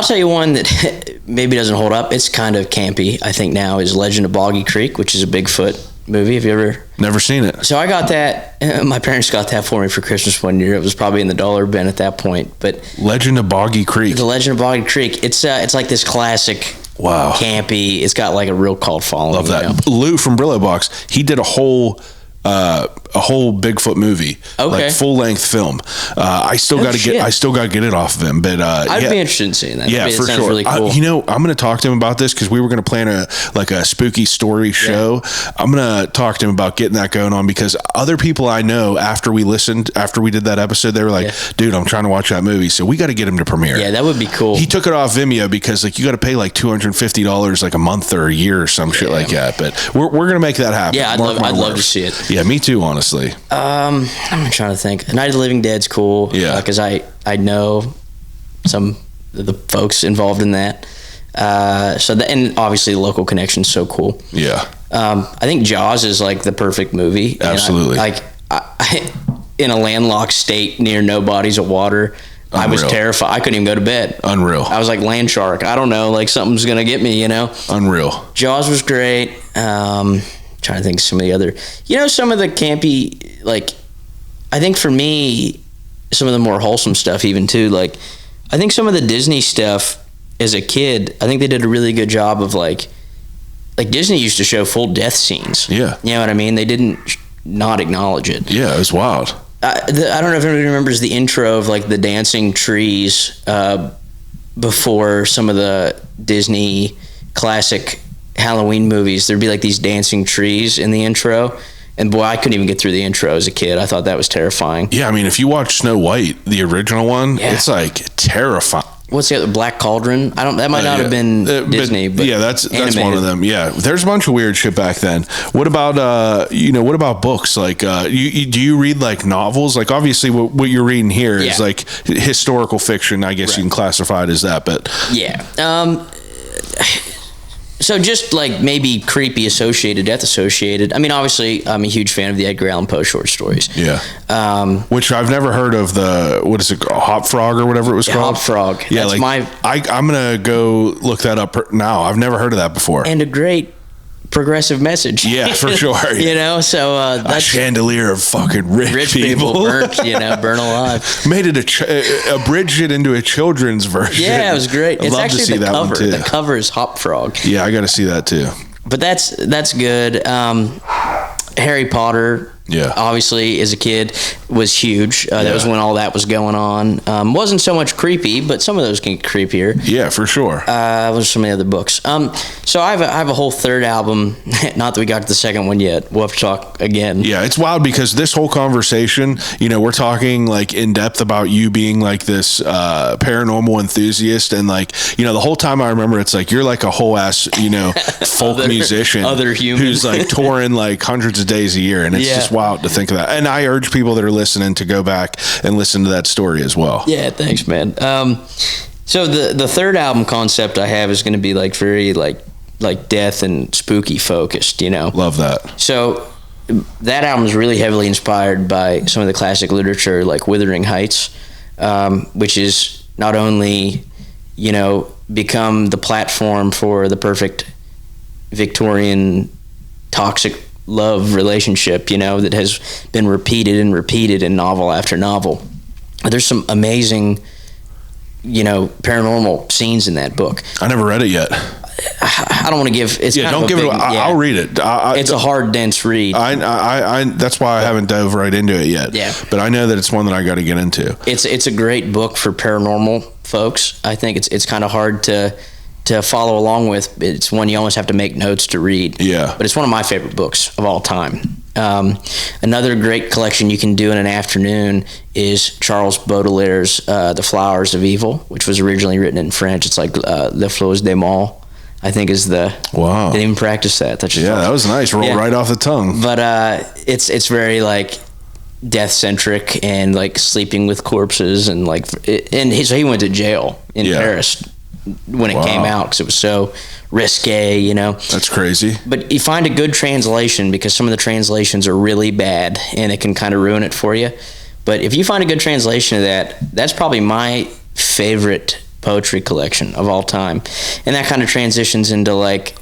tell you one that maybe doesn't hold up. It's kind of campy, I think now, is Legend of Boggy Creek, which is a Bigfoot movie. Have you ever? Never seen it. So I got that. My parents got that for me for Christmas one year. It was probably in the dollar bin at that point. But Legend of Boggy Creek. The Legend of Boggy Creek. It's like this classic. Wow. Campy. It's got like a real cult following. Love that. Lou from Brillo Box. He did a whole Bigfoot movie, like full length film. I still got to get it off of him, but I'd be interested in seeing that. Yeah, for sure. Really cool. I'm going to talk to him about this because we were going to plan a spooky story show. I'm going to talk to him about getting that going on, because other people I know after we did that episode, they were like, dude, I'm trying to watch that movie, so we got to get him to premiere. Yeah, that would be cool. He took it off Vimeo because like you got to pay like $250 like a month or a year or some shit like that. But we're going to make that happen. Yeah, I'd love to see it. Yeah, me too, honestly. I'm trying to think. Night of the Living Dead's cool. Yeah, because I know some of the folks involved in that. And obviously the local connection's so cool. Yeah. I think Jaws is like the perfect movie. Absolutely. I in a landlocked state near no bodies of water. Unreal. I was terrified. I couldn't even go to bed. Unreal. I was like land shark. I don't know, like something's gonna get me. Unreal. Jaws was great. Trying to think of some of the other, some of the campy, like, I think for me, some of the more wholesome stuff even too, like, I think some of the Disney stuff as a kid, I think they did a really good job of like Disney used to show full death scenes. Yeah. You know what I mean? They didn't not acknowledge it. Yeah, it was wild. I don't know if anybody remembers the intro of like the dancing trees before some of the Disney classic Halloween movies. There'd be like these dancing trees in the intro, and boy, I couldn't even get through the intro as a kid. I thought that was terrifying. Yeah, I mean, if you watch Snow White, the original one, it's like terrifying. What's the other? Black Cauldron? That might not have been Disney, but yeah, that's animated. one of them. Yeah, there's a bunch of weird shit back then. What about what about books? Like, do you read like novels? Like, obviously, what you're reading here is like historical fiction. I guess you can classify it as that, but yeah. So just like maybe creepy associated, death associated. I mean, obviously, I'm a huge fan of the Edgar Allan Poe short stories. Yeah. Which I've never heard of what is it, Hop Frog or whatever it was called? Hop Frog. Yeah, that's I'm going to go look that up now. I've never heard of that before. And a great progressive message. Yeah, for sure. You know, so a that's chandelier of fucking rich people burnt, burn alive. Made it abridged it into a children's version. Yeah, it was great. I'd It's love actually to see the that cover. one too. The cover is Hop Frog. Yeah, I got to see that too. But that's good. Harry Potter, obviously, as a kid, was huge. That was when all that was going on. Wasn't so much creepy, but some of those can get creepier. Yeah, for sure. There's so many other books. So I have a whole third album. Not that we got to the second one yet. We'll have to talk again. Yeah, it's wild because this whole conversation, we're talking like in depth about you being like this paranormal enthusiast, and like the whole time I remember it's like you're like a whole ass folk musician, other human who's like touring like hundreds of days a year, and it's just wild to think of that. And I urge people that are listening to go back and listen to that story as well. Yeah, thanks, man. So the third album concept I have is going to be like very like death and spooky focused, Love that. So that album is really heavily inspired by some of the classic literature like Wuthering Heights, which is not only, become the platform for the perfect Victorian toxic love relationship, that has been repeated and repeated in novel after novel. There's some amazing, paranormal scenes in that book. I never read it yet. I don't want to give. It's don't give it. I'll read it. It's a hard, dense read. I that's why I haven't dove right into it yet. Yeah. But I know that it's one that I got to get into. It's a great book for paranormal folks. I think it's kind of hard to follow along with. It's one you almost have to make notes to read. Yeah. But it's one of my favorite books of all time. Another great collection you can do in an afternoon is Charles Baudelaire's The Flowers of Evil, which was originally written in French. It's like Les Fleurs des Mal, I think is the... Wow. They didn't even practice that. That's just that was nice. Rolled right off the tongue. But it's very like death-centric and like sleeping with corpses and like... So he went to jail in Paris when it came out because it was so risque, That's crazy. But you find a good translation because some of the translations are really bad and it can kind of ruin it for you. But if you find a good translation of that, that's probably my favorite poetry collection of all time. And that kind of transitions into like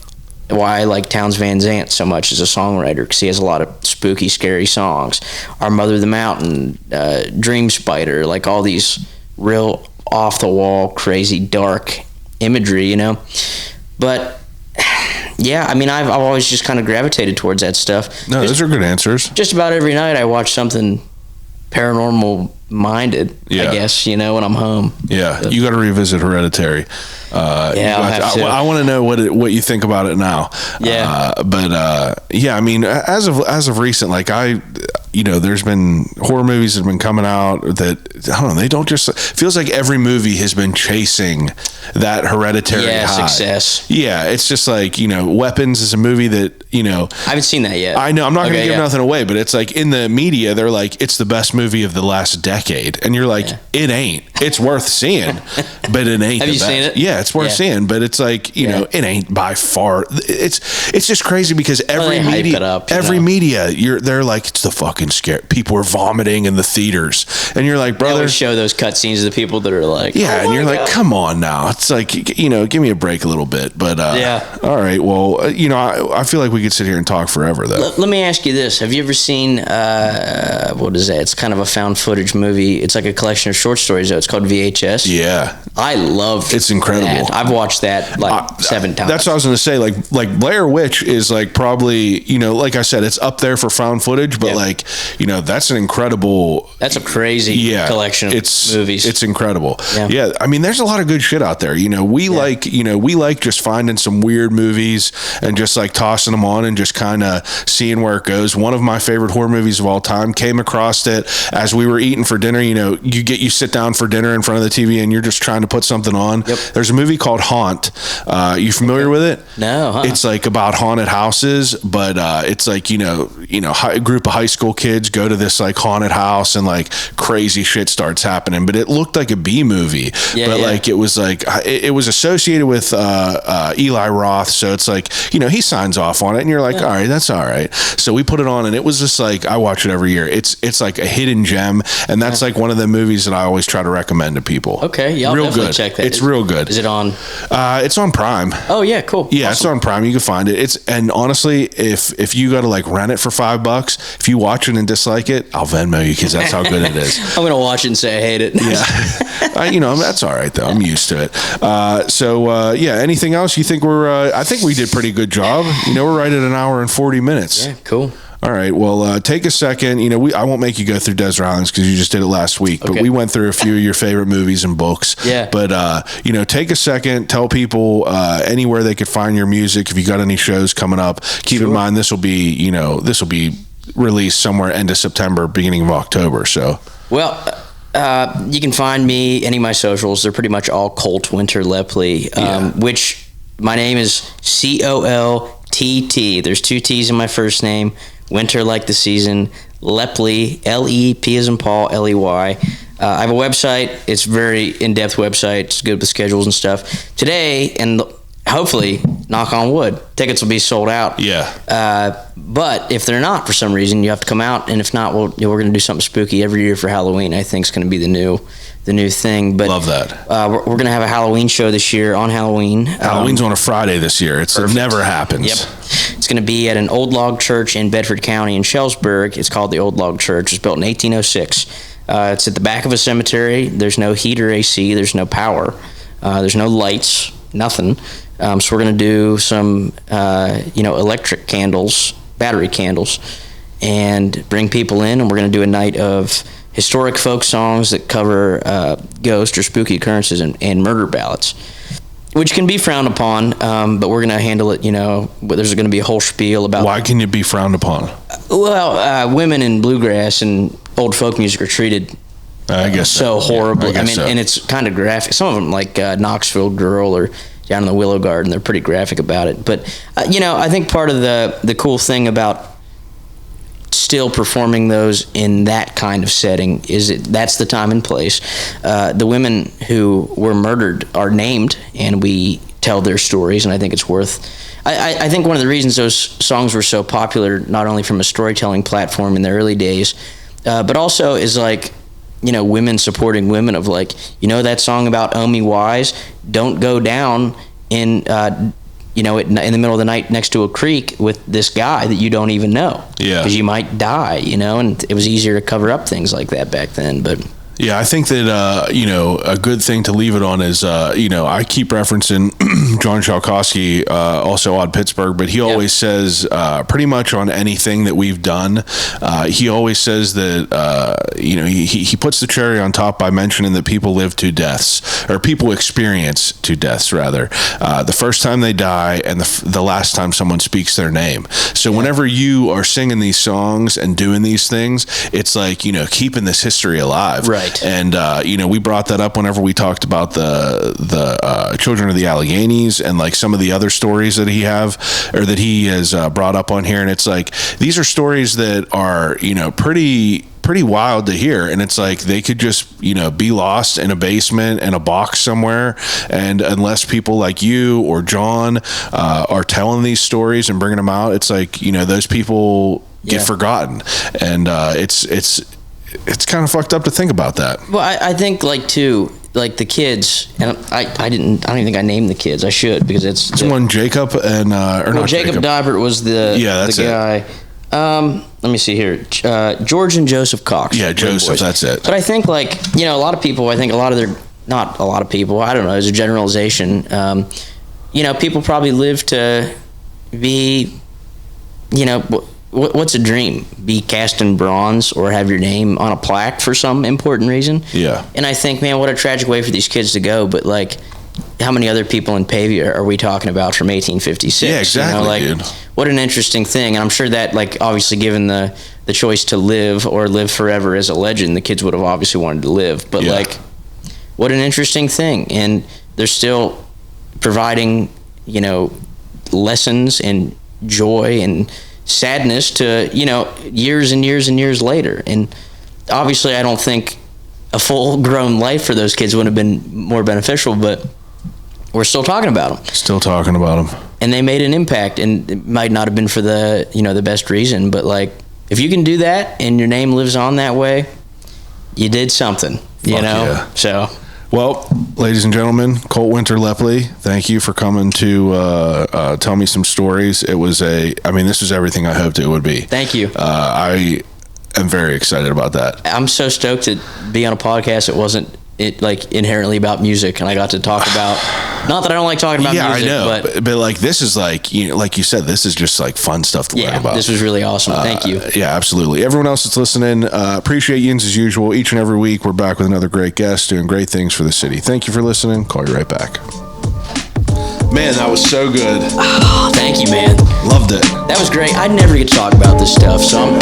why I like Townes Van Zandt so much as a songwriter, because he has a lot of spooky, scary songs. Our Mother the Mountain, Dream Spider, like all these real off-the-wall, crazy, dark imagery, But yeah, I mean, I've always just kind of gravitated towards that stuff. No, those are good answers. Just about every night I watch something paranormal minded, I guess, when I'm home. Yeah, you got to revisit Hereditary. I'll have to. I want to know what you think about it now. Yeah. I mean, as of recent, like there's been horror movies that have been coming out that, I don't know, they don't just, feels like every movie has been chasing that Hereditary high. Success. Yeah, it's just like, Weapons is a movie that, I haven't seen that yet. I know, I'm not going to give nothing away, but it's like in the media, they're like, it's the best movie of the last decade. And you're like, it ain't. It's worth seeing, but it ain't. Have you seen it? Yeah, it's worth seeing, but it's like, it ain't by far. It's just crazy because every media, they're like, it's the fucking scare. People are vomiting in the theaters. And you're like, brother. They always show those cutscenes of the people that are like, and you're like, come on now. It's like, give me a break a little bit. But, all right. Well, I feel like we could sit here and talk forever, though. Let me ask you this. Have you ever seen, what is that? It's kind of a found footage movie. It's like a collection of short stories, though. It's called VHS. Yeah. I love It's incredible. that. I've watched that like 7 times. That's what I was going to say. Like Blair Witch is like probably, like I said, it's up there for found footage, but like, that's an incredible. That's a crazy collection of movies. It's incredible. Yeah. I mean, there's a lot of good shit out there. We like just finding some weird movies and just like tossing them on and just kind of seeing where it goes. One of my favorite horror movies of all time, came across it as we were eating for dinner. You sit down for dinner in front of the TV and you're just trying to put something on. Yep. There's a movie called Haunt. You familiar with it? No. It's like about haunted houses, but it's like, a group of high school kids go to this like haunted house and like crazy shit starts happening, but it looked like a B movie. Like it was like it was associated with Eli Roth, so it's like, you know, he signs off on it and you're like, all right, that's all right. So we put it on and it was just like, I watch it every year. It's like a hidden gem, and that's like one of the movies that I always try to recommend to people. Okay, yeah, I'll real definitely good. check that. It's real good. Is it on? It's on Prime. Oh yeah, cool. Yeah, awesome. It's on Prime. You can find it. And honestly, if you go to like rent it for $5, if you watch it and dislike it, I'll Venmo you because that's how good it is. I'm gonna watch it and say I hate it. Yeah, you know, that's all right though. I'm used to it. Yeah. Anything else you think I think we did a pretty good job. You know, we're right at an hour and 40 minutes. Yeah, cool. All right. Well, take a second. You know, I won't make you go through Desert Islands because you just did it last week. But we went through a few of your favorite movies and books. Yeah. But you know, take a second. Tell people anywhere they could find your music. If you got any shows coming up, keep in mind this will be released somewhere end of September, beginning of October. So. Well. You can find me any of my socials. They're pretty much all Coltt Winter Lepley, which my name is Coltt. There's 2 T's in my first name. Winter like the season. Lepley, L-E-P as in Paul, L-E-Y. I have a website. It's a very in-depth website. It's good with schedules and stuff. Today, and hopefully, knock on wood, tickets will be sold out. Yeah. But if they're not for some reason, you have to come out. And if not, we're going to do something spooky every year for Halloween. I think it's going to be the new thing. But love that. We're going to have a Halloween show this year on Halloween. Halloween's on a Friday this year. It never happens. Yep. It's going to be at an old log church in Bedford County in Shellsburg. It's called the Old Log Church. It was built in 1806. It's at the back of a cemetery. There's no heat or AC. There's no power. There's no lights. Nothing. So we're going to do some, electric candles, battery candles, and bring people in. And we're going to do a night of historic folk songs that cover ghost or spooky occurrences and murder ballads, which can be frowned upon. But we're going to handle it. You know, there's going to be a whole spiel about. Why can it be frowned upon? Well, women in bluegrass and old folk music are treated. I guess so horribly. Yeah, and it's kind of graphic. Some of them, like Knoxville Girl or Down in the Willow Garden, they're pretty graphic about it. But I think part of the cool thing about still performing those in that kind of setting is that's the time and place. The women who were murdered are named, and we tell their stories, and I think it's worth. I think one of the reasons those songs were so popular, not only from a storytelling platform in the early days, but also is like. Women supporting women of like, that song about Omi Wise, don't go down in the middle of the night next to a creek with this guy that you don't even know. Yeah. Because you might die, and it was easier to cover up things like that back then, but... Yeah, I think that, a good thing to leave it on is, I keep referencing John Shalkowski, also Odd Pittsburgh, but he always says pretty much on anything that we've done, he always says that, he puts the cherry on top by mentioning that people live 2 deaths, or people experience 2 deaths, rather. The first time they die and the last time someone speaks their name. So whenever you are singing these songs and doing these things, it's like, keeping this history alive. Right. And we brought that up whenever we talked about the Children of the Alleghenies and like some of the other stories that he has brought up on here. And it's like these are stories that are pretty wild to hear, and it's like they could just be lost in a basement in a box somewhere, and unless people like you or John are telling these stories and bringing them out, it's like those people get forgotten, and it's kind of fucked up to think about that. Well, I think like the kids, and I don't even think I named the kids. I should, because it's one Jacob and Jacob Dybert was the guy. Let me see here. George and Joseph Cox. Yeah, Joseph, that's it. But I think a lot of people, not a lot of people, I don't know, as a generalization, people probably live to be, what's a dream? Be cast in bronze or have your name on a plaque for some important reason? Yeah. And I think, man, what a tragic way for these kids to go. But, how many other people in Pavia are we talking about from 1856? Yeah, exactly, dude. What an interesting thing. And I'm sure that, obviously given the choice to live or live forever as a legend, the kids would have obviously wanted to live. But, what an interesting thing. And they're still providing, lessons and joy and sadness to, years and years and years later. And obviously I don't think a full-grown life for those kids would have been more beneficial, but we're still talking about them. Still talking about them. And they made an impact, and it might not have been for the, the best reason, but like, if you can do that and your name lives on that way, you did something, Yeah. So. Well, ladies and gentlemen, Coltt Winter Lepley, thank you for coming to tell me some stories. This was everything I hoped it would be. Thank you. I am very excited about that. I'm so stoked to be on a podcast. It wasn't inherently about music, and I got to talk about, not that I don't like talking about music. Yeah, I know, but like, this is like, like you said, this is just like fun stuff to learn about. This was really awesome. Thank you. Yeah, absolutely. Everyone else that's listening, appreciate yinz as usual. Each and every week, we're back with another great guest doing great things for the city. Thank you for listening. Call you right back. Man, that was so good. Oh, thank you, man. Loved it. That was great. I'd never get to talk about this stuff, so